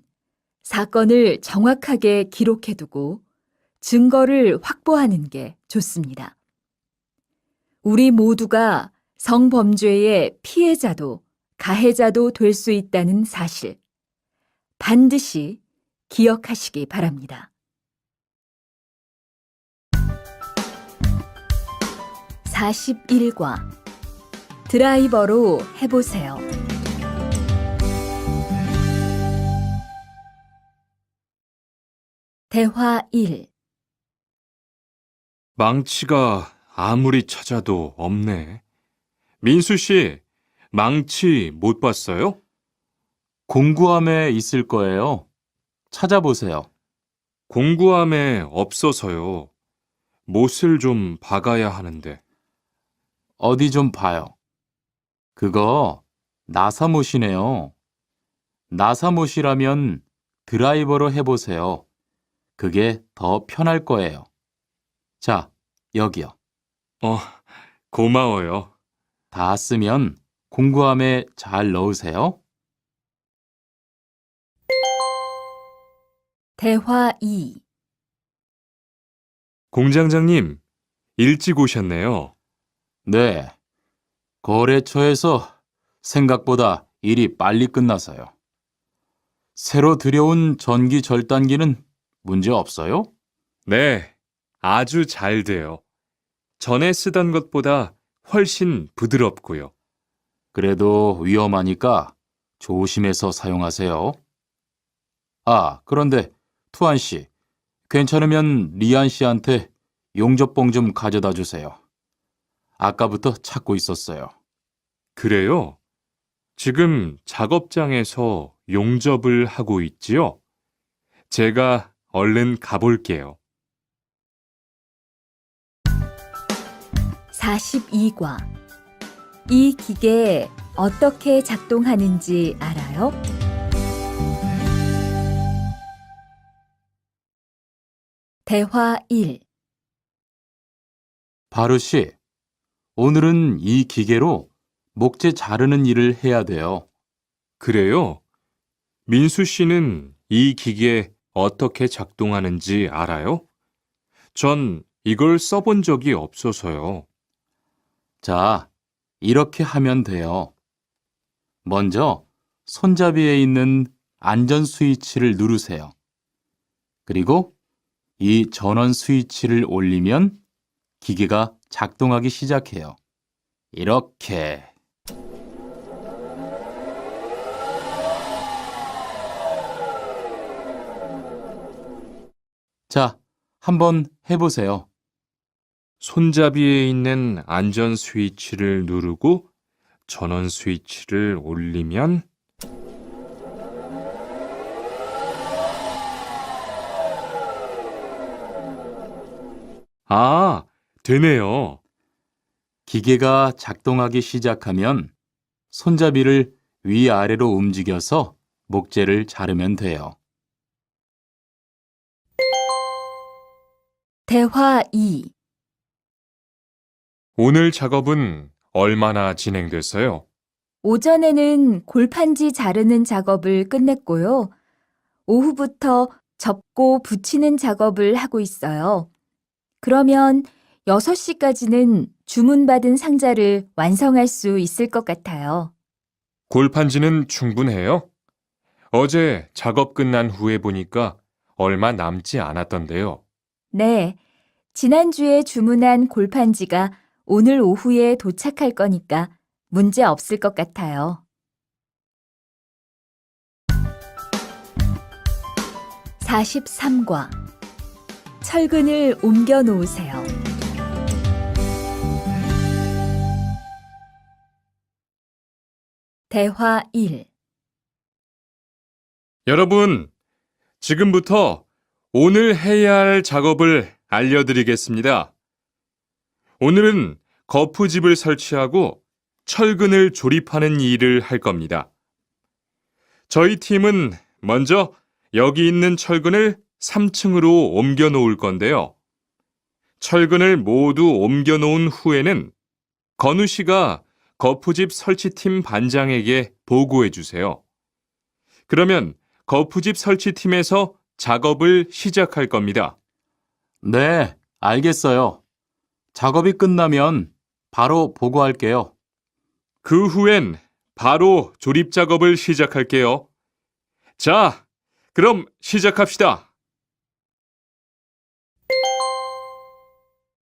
사건을 정확하게 기록해두고 증거를 확보하는 게 좋습니다. 우리 모두가 성범죄의 피해자도 가해자도 될 수 있다는 사실, 반드시 기억하시기 바랍니다. 41과 드라이버로 해보세요. 대화 1. 망치가 아무리 찾아도 없네. 민수 씨, 망치 못 봤어요? 공구함에 있을 거예요. 찾아보세요. 공구함에 없어서요. 못을 좀 박아야 하는데. 어디 좀 봐요. 그거 나사못이네요. 나사못이라면 드라이버로 해보세요. 그게 더 편할 거예요. 자, 여기요. 고마워요. 다 쓰면 공구함에 잘 넣으세요. 대화 2. 공장장님, 일찍 오셨네요. 네. 거래처에서 생각보다 일이 빨리 끝나서요. 새로 들여온 전기 절단기는 문제 없어요? 네, 아주 잘 돼요. 전에 쓰던 것보다 훨씬 부드럽고요. 그래도 위험하니까 조심해서 사용하세요. 아, 그런데 투안 씨, 괜찮으면 리안 씨한테 용접봉 좀 가져다 주세요. 아까부터 찾고 있었어요. 그래요? 지금 작업장에서 용접을 하고 있지요? 제가 얼른 가볼게요. 42과 이 기계 어떻게 작동하는지 알아요? 대화 1. 바루 씨, 오늘은 이 기계로 목재 자르는 일을 해야 돼요. 그래요? 민수 씨는 이 기계 어떻게 작동하는지 알아요? 전 이걸 써본 적이 없어서요. 자, 이렇게 하면 돼요. 먼저 손잡이에 있는 안전 스위치를 누르세요. 그리고 이 전원 스위치를 올리면 기계가 작동하기 시작해요. 이렇게. 자, 한번 해보세요. 손잡이에 있는 안전 스위치를 누르고 전원 스위치를 올리면 되네요. 기계가 작동하기 시작하면 손잡이를 위아래로 움직여서 목재를 자르면 돼요. 대화 2. 오늘 작업은 얼마나 진행됐어요? 오전에는 골판지 자르는 작업을 끝냈고요. 오후부터 접고 붙이는 작업을 하고 있어요. 그러면 6시까지는 주문받은 상자를 완성할 수 있을 것 같아요. 골판지는 충분해요? 어제 작업 끝난 후에 보니까 얼마 남지 않았던데요. 네, 지난주에 주문한 골판지가 오늘 오후에 도착할 거니까 문제 없을 것 같아요. 43과 철근을 옮겨 놓으세요. 대화 1. 여러분, 지금부터 오늘 해야 할 작업을 알려드리겠습니다. 오늘은 거푸집을 설치하고 철근을 조립하는 일을 할 겁니다. 저희 팀은 먼저 여기 있는 철근을 3층으로 옮겨 놓을 건데요. 철근을 모두 옮겨 놓은 후에는 건우 씨가 거푸집 설치팀 반장에게 보고해 주세요. 그러면 거푸집 설치팀에서 작업을 시작할 겁니다. 네, 알겠어요. 작업이 끝나면 바로 보고할게요. 그 후엔 바로 조립 작업을 시작할게요. 자, 그럼 시작합시다.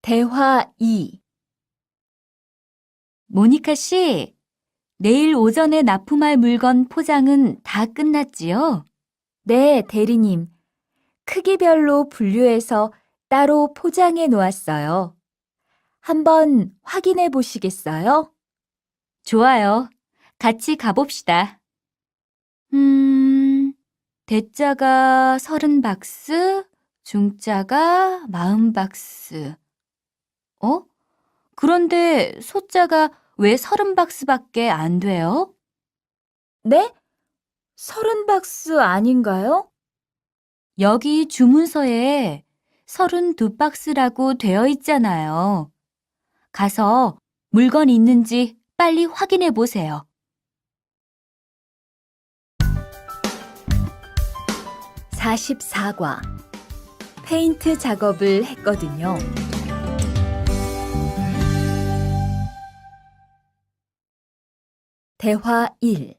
대화 2. 모니카 씨, 내일 오전에 납품할 물건 포장은 다 끝났지요? 네, 대리님. 크기별로 분류해서 따로 포장해 놓았어요. 한번 확인해 보시겠어요? 좋아요. 같이 가봅시다. 대자가 30박스, 중자가 40박스. 그런데 소자가 왜 30박스밖에 안 돼요? 네? 30박스 아닌가요? 여기 주문서에 32박스라고 되어 있잖아요. 가서 물건 있는지 빨리 확인해 보세요. 44과. 페인트 작업을 했거든요. 대화 1.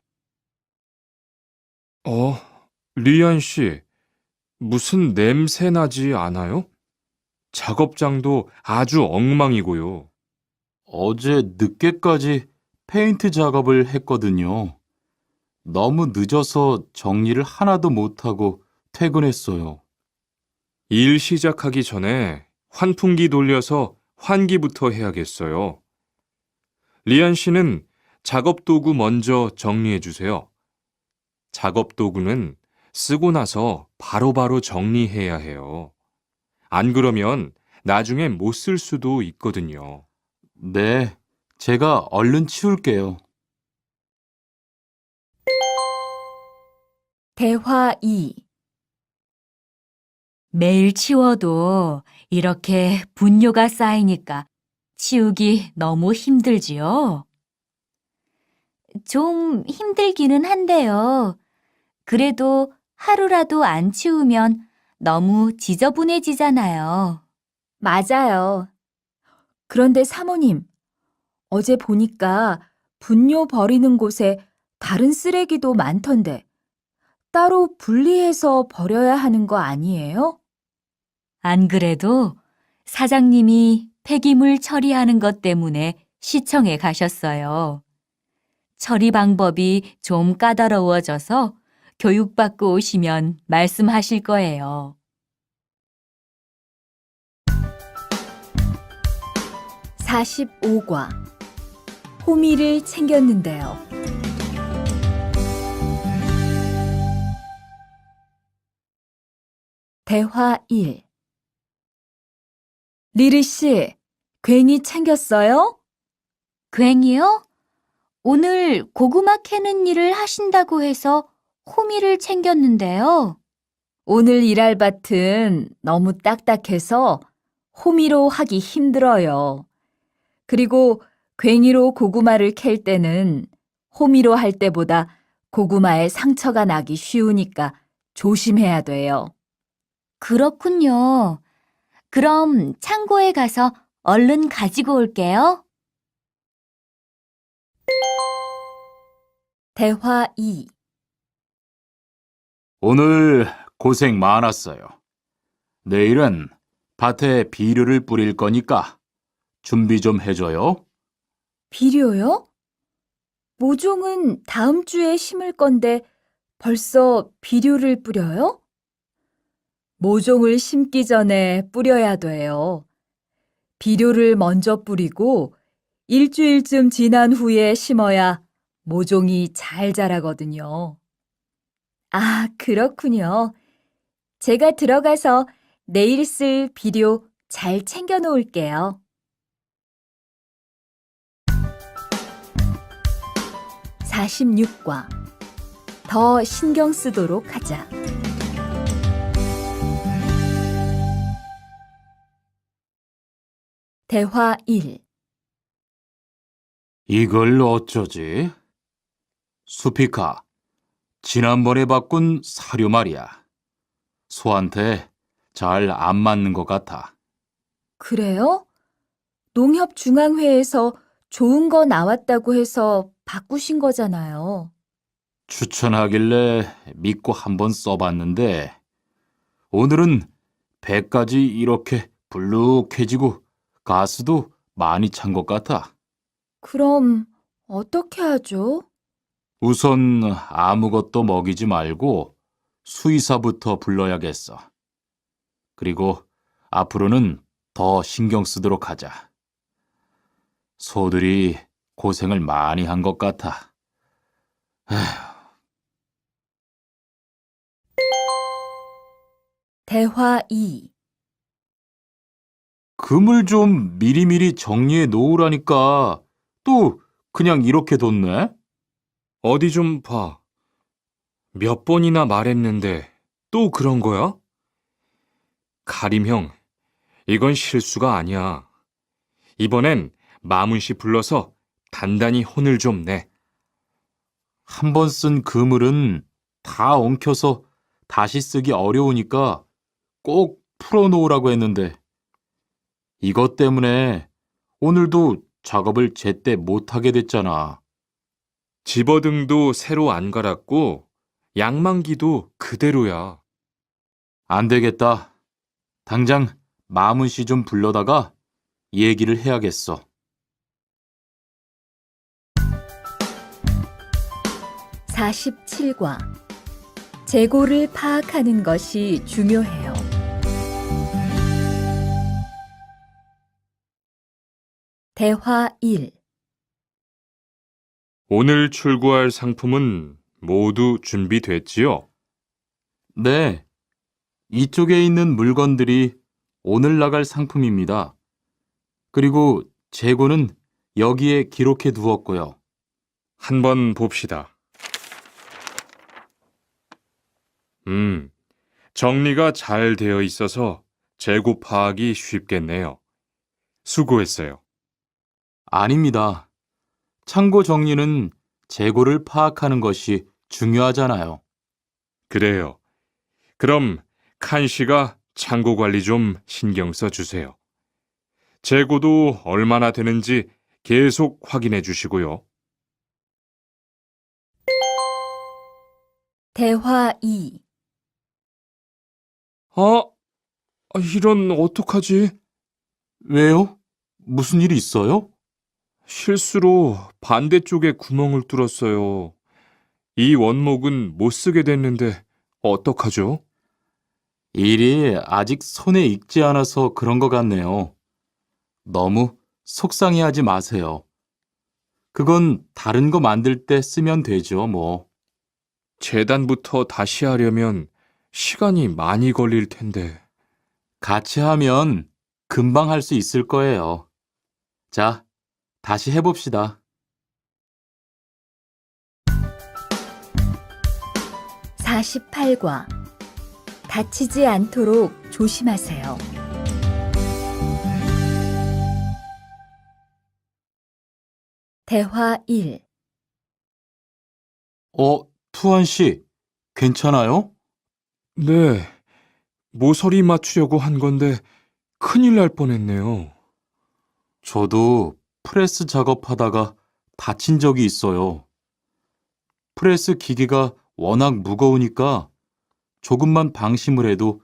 리안 씨, 무슨 냄새 나지 않아요? 작업장도 아주 엉망이고요. 어제 늦게까지 페인트 작업을 했거든요. 너무 늦어서 정리를 하나도 못하고 퇴근했어요. 일 시작하기 전에 환풍기 돌려서 환기부터 해야겠어요. 리안 씨는 작업 도구 먼저 정리해 주세요. 작업 도구는 쓰고 나서 바로바로 정리해야 해요. 안 그러면 나중에 못 쓸 수도 있거든요. 네, 제가 얼른 치울게요. 대화 2. 매일 치워도 이렇게 분뇨가 쌓이니까 치우기 너무 힘들지요? 좀 힘들기는 한데요. 그래도 하루라도 안 치우면 너무 지저분해지잖아요. 맞아요. 그런데 사모님, 어제 보니까 분뇨 버리는 곳에 다른 쓰레기도 많던데 따로 분리해서 버려야 하는 거 아니에요? 안 그래도 사장님이 폐기물 처리하는 것 때문에 시청에 가셨어요. 처리 방법이 좀 까다로워져서 교육받고 오시면 말씀하실 거예요. 45과. 호미를 챙겼는데요. 대화 1. 리르 씨, 괜히 챙겼어요? 괜히요? 오늘 고구마 캐는 일을 하신다고 해서 호미를 챙겼는데요. 오늘 일할 밭은 너무 딱딱해서 호미로 하기 힘들어요. 그리고 괭이로 고구마를 캘 때는 호미로 할 때보다 고구마에 상처가 나기 쉬우니까 조심해야 돼요. 그렇군요. 그럼 창고에 가서 얼른 가지고 올게요. 대화 2. 오늘 고생 많았어요. 내일은 밭에 비료를 뿌릴 거니까 준비 좀 해줘요. 비료요? 모종은 다음 주에 심을 건데 벌써 비료를 뿌려요? 모종을 심기 전에 뿌려야 돼요. 비료를 먼저 뿌리고 일주일쯤 지난 후에 심어야 모종이 잘 자라거든요. 아, 그렇군요. 제가 들어가서 내일 쓸 비료 잘 챙겨 놓을게요. 46과 더 신경 쓰도록 하자. 대화 1. 이걸 어쩌지? 수피카, 지난번에 바꾼 사료 말이야. 소한테 잘 안 맞는 것 같아. 그래요? 농협중앙회에서 좋은 거 나왔다고 해서 바꾸신 거잖아요. 추천하길래 믿고 한번 써봤는데 오늘은 배까지 이렇게 불룩해지고 가스도 많이 찬 것 같아. 그럼 어떻게 하죠? 우선 아무것도 먹이지 말고 수의사부터 불러야겠어. 그리고 앞으로는 더 신경 쓰도록 하자. 소들이 고생을 많이 한 것 같아. 대화 2. 금을 좀 미리미리 정리해 놓으라니까 또 그냥 이렇게 뒀네? 어디 좀 봐. 몇 번이나 말했는데 또 그런 거야? 가림 형, 이건 실수가 아니야. 이번엔 마문 씨 불러서 단단히 혼을 좀 내. 한 번 쓴 그물은 다 엉켜서 다시 쓰기 어려우니까 꼭 풀어놓으라고 했는데 이것 때문에 오늘도 작업을 제때 못하게 됐잖아. 집어등도 새로 안 갈았고 양만기도 그대로야. 안 되겠다. 당장 마문 씨 좀 불러다가 얘기를 해야겠어. 47과 재고를 파악하는 것이 중요해요. 대화 1. 오늘 출고할 상품은 모두 준비됐지요? 네, 이쪽에 있는 물건들이 오늘 나갈 상품입니다. 그리고 재고는 여기에 기록해 두었고요. 한번 봅시다. 정리가 잘 되어 있어서 재고 파악이 쉽겠네요. 수고했어요. 아닙니다. 창고 정리는 재고를 파악하는 것이 중요하잖아요. 그래요. 그럼 칸 씨가 창고 관리 좀 신경 써 주세요. 재고도 얼마나 되는지 계속 확인해 주시고요. 대화 2. 이런 어떡하지? 왜요? 무슨 일이 있어요? 실수로 반대쪽에 구멍을 뚫었어요. 이 원목은 못 쓰게 됐는데 어떡하죠? 일이 아직 손에 익지 않아서 그런 것 같네요. 너무 속상해하지 마세요. 그건 다른 거 만들 때 쓰면 되죠, 뭐. 재단부터 다시 하려면 시간이 많이 걸릴 텐데. 같이 하면 금방 할 수 있을 거예요. 자, 다시 해봅시다. 48과 다치지 않도록 조심하세요. 대화 1. 투한 씨, 괜찮아요? 네, 모서리 맞추려고 한 건데 큰일 날 뻔했네요. 저도 프레스 작업하다가 다친 적이 있어요. 프레스 기계가 워낙 무거우니까 조금만 방심을 해도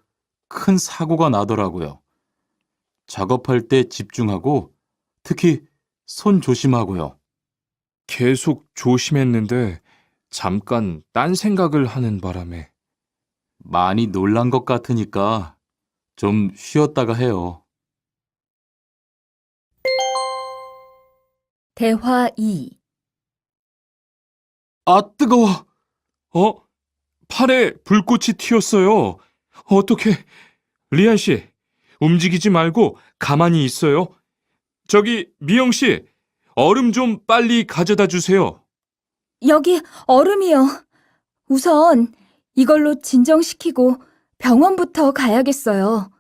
큰 사고가 나더라고요. 작업할 때 집중하고 특히 손 조심하고요. 계속 조심했는데 잠깐 딴 생각을 하는 바람에. 많이 놀란 것 같으니까 좀 쉬었다가 해요. 대화 2. 아, 뜨거워! 팔에 불꽃이 튀었어요. 어떻게 리안 씨, 움직이지 말고 가만히 있어요. 저기, 미영 씨, 얼음 좀 빨리 가져다 주세요. 여기 얼음이요. 우선 이걸로 진정시키고 병원부터 가야겠어요.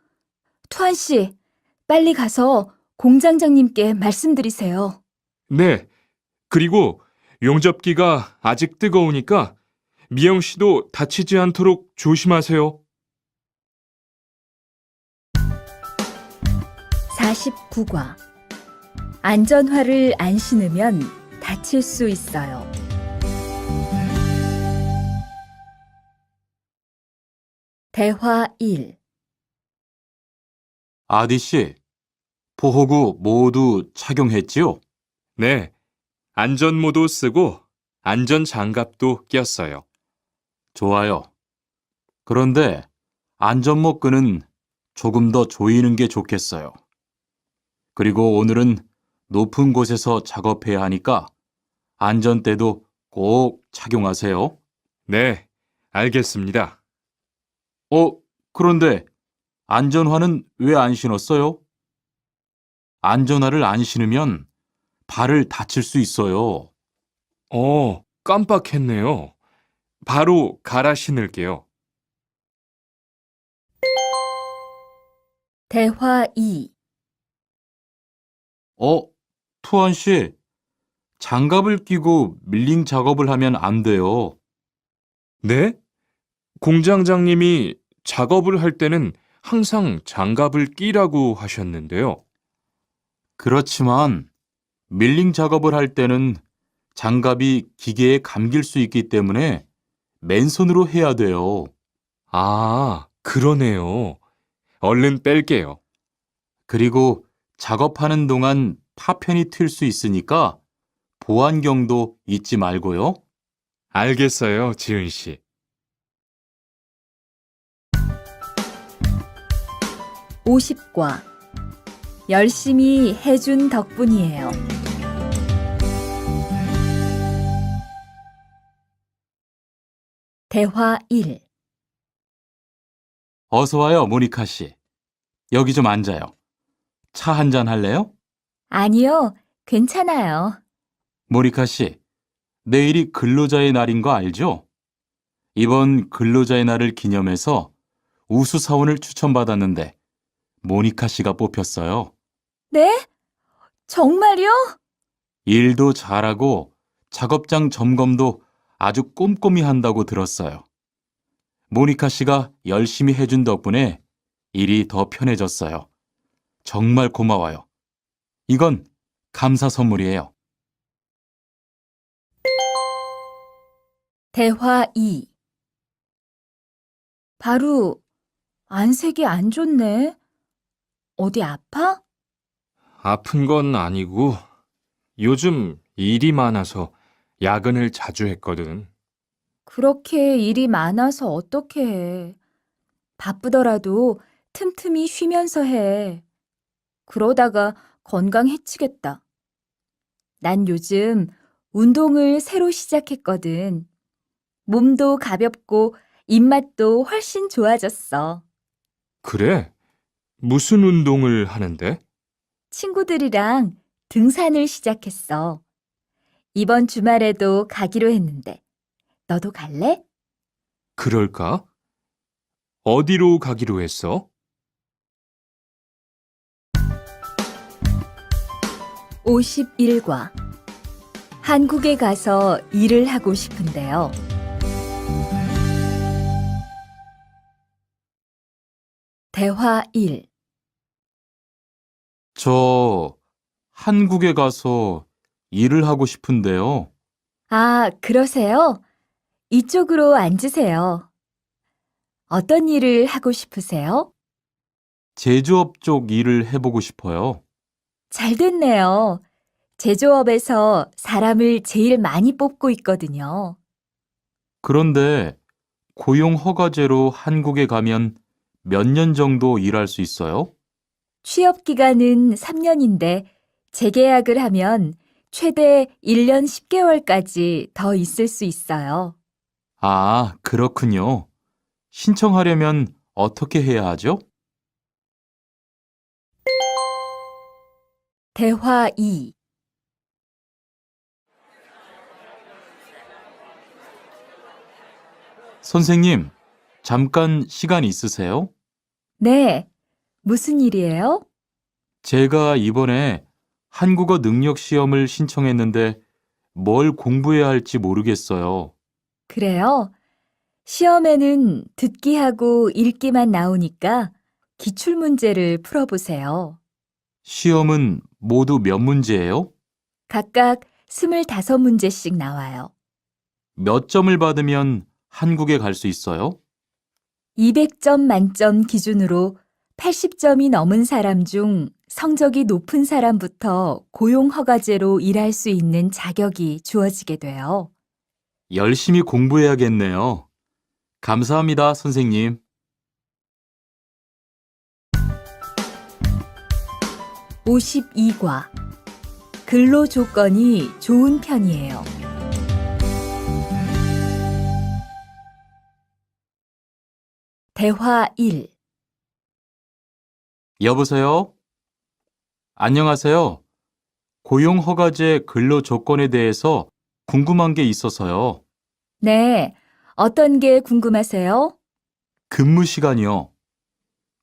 투한 씨, 빨리 가서 공장장님께 말씀드리세요. 네, 그리고 용접기가 아직 뜨거우니까 미영 씨도 다치지 않도록 조심하세요. 49과. 안전화를 안 신으면 다칠 수 있어요. 대화 1. 아디 씨, 보호구 모두 착용했지요? 네, 안전모도 쓰고 안전장갑도 꼈어요. 좋아요. 그런데 안전모 끈은 조금 더 조이는 게 좋겠어요. 그리고 오늘은 높은 곳에서 작업해야 하니까 안전대도 꼭 착용하세요. 네, 알겠습니다. 그런데 안전화는 왜 안 신었어요? 안전화를 안 신으면 발을 다칠 수 있어요. 깜빡했네요. 바로 갈아 신을게요. 대화 2. 투원 씨, 장갑을 끼고 밀링 작업을 하면 안 돼요. 네? 공장장님이 작업을 할 때는 항상 장갑을 끼라고 하셨는데요. 그렇지만 밀링 작업을 할 때는 장갑이 기계에 감길 수 있기 때문에 맨손으로 해야 돼요. 아, 그러네요. 얼른 뺄게요. 그리고 작업하는 동안 파편이 튈 수 있으니까 보안경도 잊지 말고요. 알겠어요, 지은 씨. 50과. 열심히 해준 덕분이에요. 대화 1. 어서 와요, 모니카 씨. 여기 좀 앉아요. 차 한잔 할래요? 아니요, 괜찮아요. 모니카 씨, 내일이 근로자의 날인 거 알죠? 이번 근로자의 날을 기념해서 우수사원을 추천받았는데 모니카 씨가 뽑혔어요. 네? 정말요? 일도 잘하고 작업장 점검도 아주 꼼꼼히 한다고 들었어요. 모니카 씨가 열심히 해준 덕분에 일이 더 편해졌어요. 정말 고마워요. 이건 감사 선물이에요. 대화 2. 바로 안색이 안 좋네. 어디 아파? 아픈 건 아니고 요즘 일이 많아서 야근을 자주 했거든. 그렇게 일이 많아서 어떻게 해. 바쁘더라도 틈틈이 쉬면서 해. 그러다가 건강 해치겠다. 난 요즘 운동을 새로 시작했거든. 몸도 가볍고 입맛도 훨씬 좋아졌어. 그래? 무슨 운동을 하는데? 친구들이랑 등산을 시작했어. 이번 주말에도 가기로 했는데, 너도 갈래? 그럴까? 어디로 가기로 했어? 51과. 한국에 가서 일을 하고 싶은데요. 대화 1. 저 한국에 가서 일을 하고 싶은데요. 아, 그러세요? 이쪽으로 앉으세요. 어떤 일을 하고 싶으세요? 제조업 쪽 일을 해보고 싶어요. 잘 됐네요. 제조업에서 사람을 제일 많이 뽑고 있거든요. 그런데 고용 허가제로 한국에 가면 몇 년 정도 일할 수 있어요? 취업 기간은 3년인데 재계약을 하면 최대 1년 10개월까지 더 있을 수 있어요. 아, 그렇군요. 신청하려면 어떻게 해야 하죠? 대화 2. 선생님, 잠깐 시간 있으세요? 네. 무슨 일이에요? 제가 이번에 한국어 능력 시험을 신청했는데 뭘 공부해야 할지 모르겠어요. 그래요? 시험에는 듣기하고 읽기만 나오니까 기출문제를 풀어보세요. 시험은 모두 몇 문제예요? 각각 25문제씩 나와요. 몇 점을 받으면 한국에 갈 수 있어요? 200점 만점 기준으로 80점이 넘은 사람 중 성적이 높은 사람부터 고용허가제로 일할 수 있는 자격이 주어지게 돼요. 열심히 공부해야겠네요. 감사합니다, 선생님. 52과. 근로 조건이 좋은 편이에요. 대화 1. 여보세요? 안녕하세요. 고용허가제 근로 조건에 대해서 궁금한 게 있어서요. 네. 어떤 게 궁금하세요? 근무 시간이요.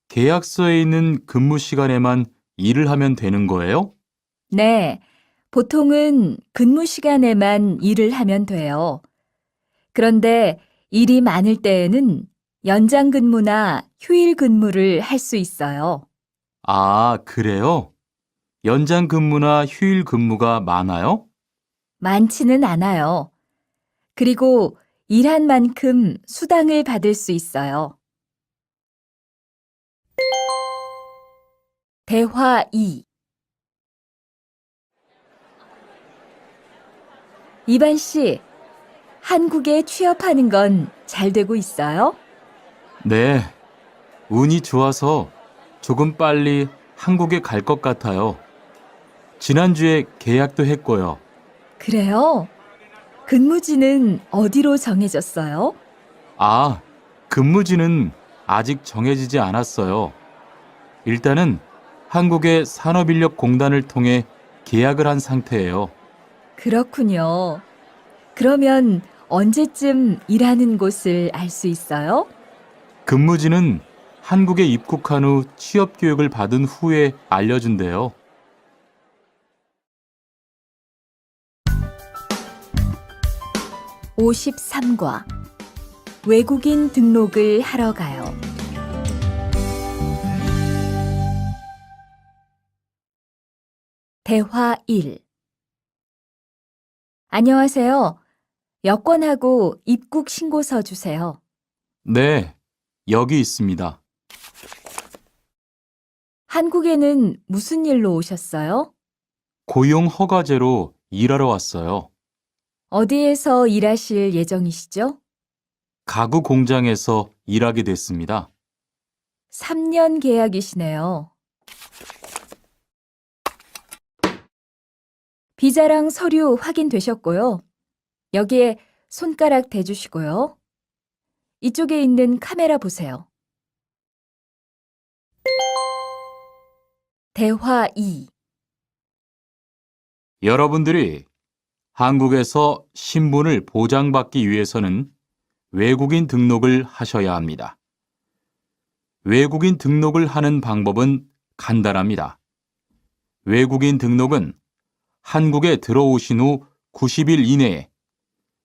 계약서에 있는 근무 시간에만 일을 하면 되는 거예요? 네. 보통은 근무 시간에만 일을 하면 돼요. 그런데 일이 많을 때에는 연장 근무나 휴일 근무를 할 수 있어요. 아, 그래요? 연장 근무나 휴일 근무가 많아요? 많지는 않아요. 그리고 일한 만큼 수당을 받을 수 있어요. 대화 2. 이반 씨, 한국에 취업하는 건 잘 되고 있어요? 네. 운이 좋아서 조금 빨리 한국에 갈 것 같아요. 지난주에 계약도 했고요. 그래요? 근무지는 어디로 정해졌어요? 아, 근무지는 아직 정해지지 않았어요. 일단은 한국의 산업인력공단을 통해 계약을 한 상태예요. 그렇군요. 그러면 언제쯤 일하는 곳을 알 수 있어요? 근무지는 한국에 입국한 후 취업 교육을 받은 후에 알려준대요. 53과. 외국인 등록을 하러 가요. 대화 1. 안녕하세요. 여권하고 입국 신고서 주세요. 네, 여기 있습니다. 한국에는 무슨 일로 오셨어요? 고용 허가제로 일하러 왔어요. 어디에서 일하실 예정이시죠? 가구 공장에서 일하게 됐습니다. 3년 계약이시네요. 비자랑 서류 확인되셨고요. 여기에 손가락 대주시고요. 이쪽에 있는 카메라 보세요. 대화 2. 여러분들이 한국에서 신분을 보장받기 위해서는 외국인 등록을 하셔야 합니다. 외국인 등록을 하는 방법은 간단합니다. 외국인 등록은 한국에 들어오신 후 90일 이내에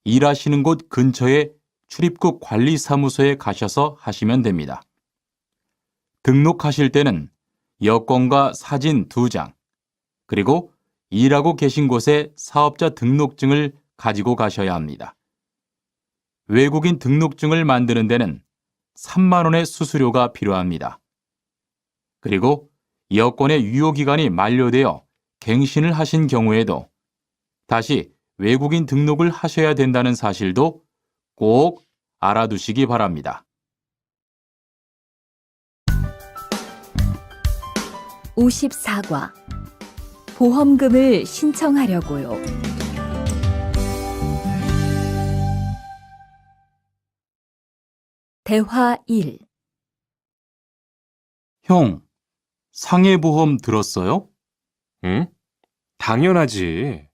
일하시는 곳 근처의 출입국 관리사무소에 가셔서 하시면 됩니다. 등록하실 때는 여권과 사진 2장, 그리고 일하고 계신 곳의 사업자 등록증을 가지고 가셔야 합니다. 외국인 등록증을 만드는 데는 3만 원의 수수료가 필요합니다. 그리고 여권의 유효기간이 만료되어 갱신을 하신 경우에도 다시 외국인 등록을 하셔야 된다는 사실도 꼭 알아두시기 바랍니다. 54과. 보험금을 신청하려고요. 대화 1. 형, 상해보험 들었어요? 응? 당연하지.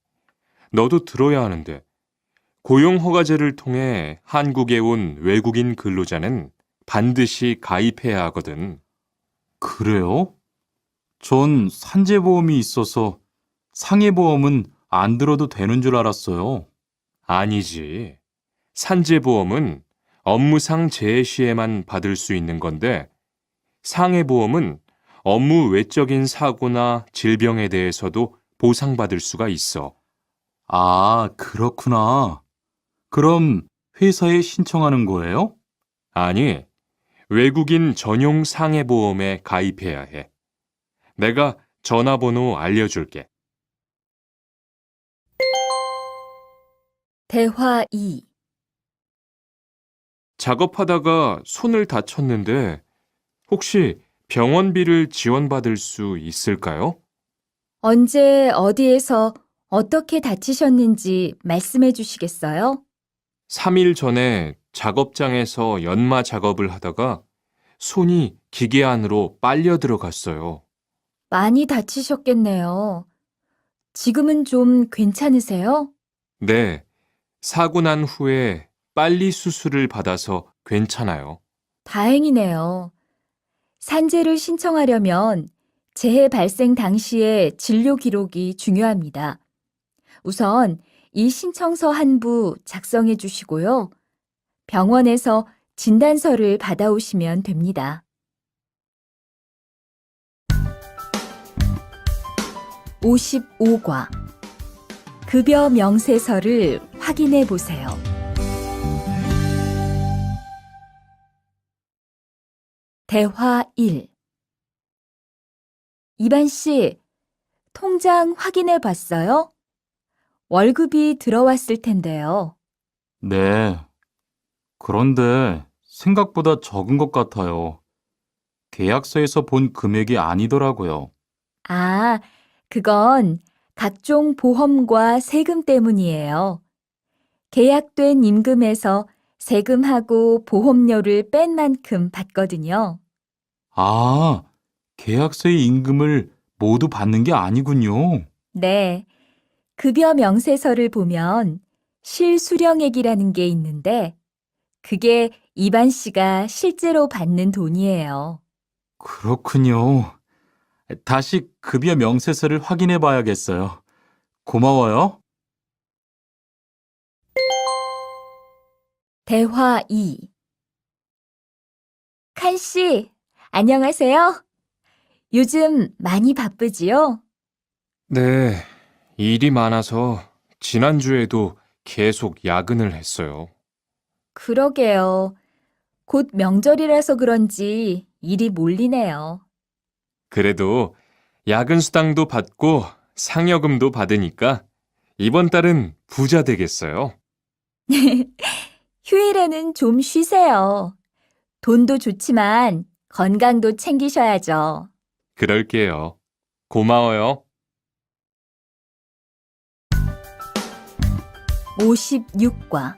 너도 들어야 하는데. 고용허가제를 통해 한국에 온 외국인 근로자는 반드시 가입해야 하거든. 그래요? 전 산재보험이 있어서 상해보험은 안 들어도 되는 줄 알았어요. 아니지. 산재보험은 업무상 재해 시에만 받을 수 있는 건데, 상해보험은 업무 외적인 사고나 질병에 대해서도 보상받을 수가 있어. 아, 그렇구나. 그럼 회사에 신청하는 거예요? 아니, 외국인 전용 상해보험에 가입해야 해. 내가 전화번호 알려줄게. 대화 2. 작업하다가 손을 다쳤는데 혹시 병원비를 지원받을 수 있을까요? 언제 어디에서 어떻게 다치셨는지 말씀해 주시겠어요? 3일 전에 작업장에서 연마 작업을 하다가 손이 기계 안으로 빨려 들어갔어요. 많이 다치셨겠네요. 지금은 좀 괜찮으세요? 네, 사고 난 후에 빨리 수술을 받아서 괜찮아요. 다행이네요. 산재를 신청하려면 재해 발생 당시의 진료 기록이 중요합니다. 우선 이 신청서 한 부 작성해 주시고요. 병원에서 진단서를 받아오시면 됩니다. 55과 급여 명세서를 확인해 보세요. 대화 1. 이반 씨, 통장 확인해 봤어요? 월급이 들어왔을 텐데요. 네. 그런데 생각보다 적은 것 같아요. 계약서에서 본 금액이 아니더라고요. 아, 그건 각종 보험과 세금 때문이에요. 계약된 임금에서 세금하고 보험료를 뺀 만큼 받거든요. 아, 계약서의 임금을 모두 받는 게 아니군요. 네, 급여 명세서를 보면 실수령액이라는 게 있는데 그게 이반 씨가 실제로 받는 돈이에요. 그렇군요. 다시 급여 명세서를 확인해 봐야겠어요. 고마워요. 대화 2. 칸 씨, 안녕하세요. 요즘 많이 바쁘지요? 네, 일이 많아서 지난주에도 계속 야근을 했어요. 그러게요. 곧 명절이라서 그런지 일이 몰리네요. 그래도 야근 수당도 받고 상여금도 받으니까 이번 달은 부자 되겠어요. 휴일에는 좀 쉬세요. 돈도 좋지만 건강도 챙기셔야죠. 그럴게요. 고마워요. 56과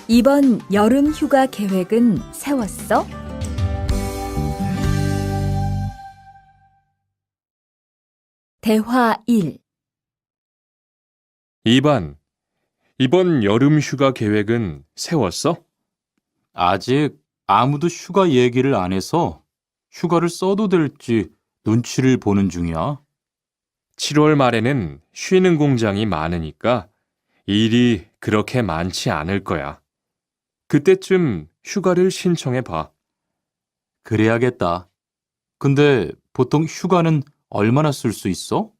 이번 여름 휴가 계획은 세웠어? 대화 1. 2번, 이번 여름 휴가 계획은 세웠어? 아직 아무도 휴가 얘기를 안 해서 휴가를 써도 될지 눈치를 보는 중이야. 7월 말에는 쉬는 공장이 많으니까 일이 그렇게 많지 않을 거야. 그때쯤 휴가를 신청해 봐. 그래야겠다. 근데 보통 휴가는 얼마나 쓸 수 있어?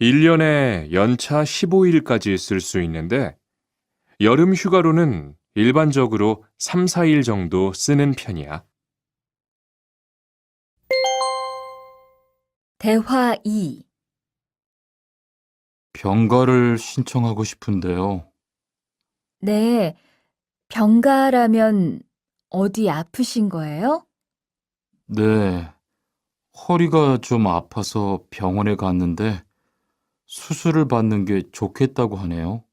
1년에 연차 15일까지 쓸 수 있는데 여름 휴가로는 일반적으로 3, 4일 정도 쓰는 편이야. 대화 2. 병가를 신청하고 싶은데요. 네, 병가라면 어디 아프신 거예요? 네, 허리가 좀 아파서 병원에 갔는데 수술을 받는 게 좋겠다고 하네요.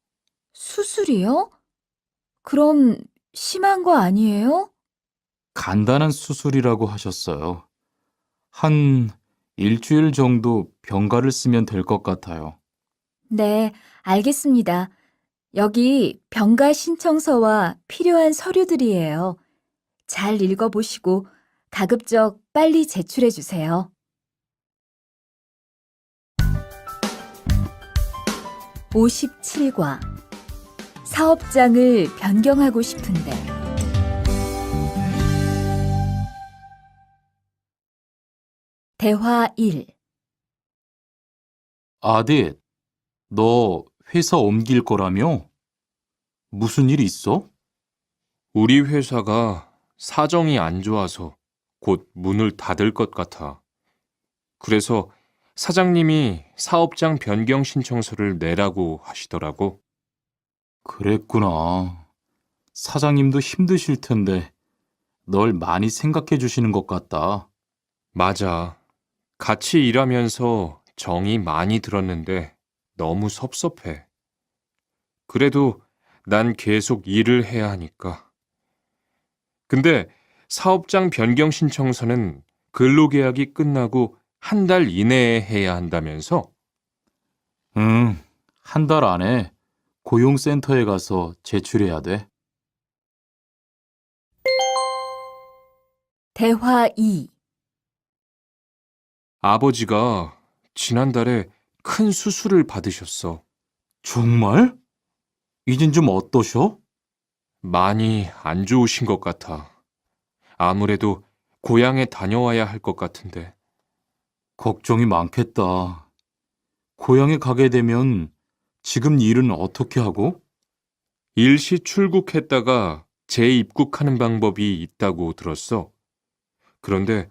수술이요? 그럼 심한 거 아니에요? 간단한 수술이라고 하셨어요. 한 일주일 정도 병가를 쓰면 될 것 같아요. 네, 알겠습니다. 여기 병가 신청서와 필요한 서류들이에요. 잘 읽어보시고 가급적 빨리 제출해 주세요. 57과 사업장을 변경하고 싶은데 대화 1. 아딧, 너 회사 옮길 거라며? 무슨 일 있어? 우리 회사가 사정이 안 좋아서 곧 문을 닫을 것 같아. 그래서 사장님이 사업장 변경 신청서를 내라고 하시더라고. 그랬구나. 사장님도 힘드실 텐데 널 많이 생각해 주시는 것 같다. 맞아. 같이 일하면서 정이 많이 들었는데 너무 섭섭해. 그래도 난 계속 일을 해야 하니까. 근데 사업장 변경 신청서는 근로계약이 끝나고 한 달 이내에 해야 한다면서? 응, 한 달 안에 고용센터에 가서 제출해야 돼. 대화 2. 아버지가 지난달에 큰 수술을 받으셨어. 정말? 이젠 좀 어떠셔? 많이 안 좋으신 것 같아. 아무래도 고향에 다녀와야 할 것 같은데. 걱정이 많겠다. 고향에 가게 되면 지금 일은 어떻게 하고? 일시 출국했다가 재입국하는 방법이 있다고 들었어. 그런데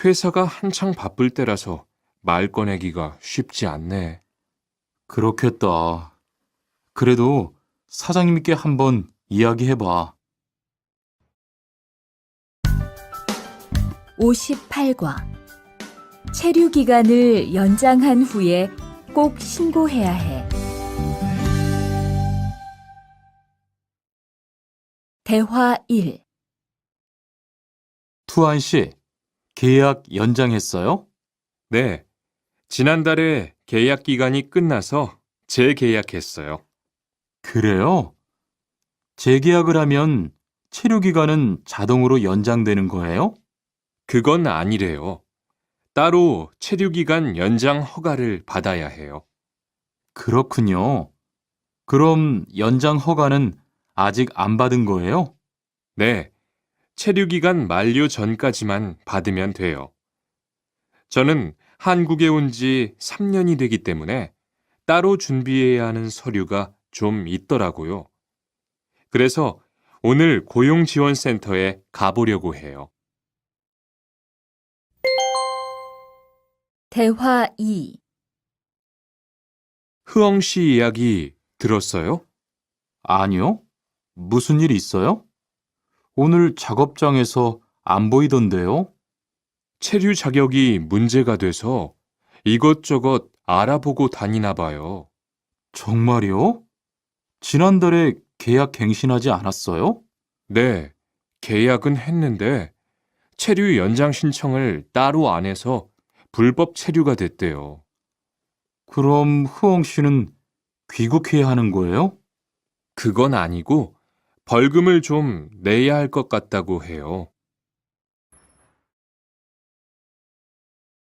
회사가 한창 바쁠 때라서 말 꺼내기가 쉽지 않네. 그렇겠다. 그래도 사장님께 한번 이야기해봐. 58과 체류 기간을 연장한 후에 꼭 신고해야 해. 대화 1. 투안 씨, 계약 연장했어요? 네, 지난달에 계약 기간이 끝나서 재계약했어요. 그래요? 재계약을 하면 체류 기간은 자동으로 연장되는 거예요? 그건 아니래요. 따로 체류기간 연장 허가를 받아야 해요. 그렇군요. 그럼 연장 허가는 아직 안 받은 거예요? 네, 체류기간 만료 전까지만 받으면 돼요. 저는 한국에 온 지 3년이 되기 때문에 따로 준비해야 하는 서류가 좀 있더라고요. 그래서 오늘 고용지원센터에 가보려고 해요. 대화 2. 흐엉 씨 이야기 들었어요? 아니요. 무슨 일 있어요? 오늘 작업장에서 안 보이던데요? 체류 자격이 문제가 돼서 이것저것 알아보고 다니나 봐요. 정말요? 지난달에 계약 갱신하지 않았어요? 네, 계약은 했는데 체류 연장 신청을 따로 안 해서 불법 체류가 됐대요. 그럼 흐엉 씨는 귀국해야 하는 거예요? 그건 아니고 벌금을 좀 내야 할 것 같다고 해요.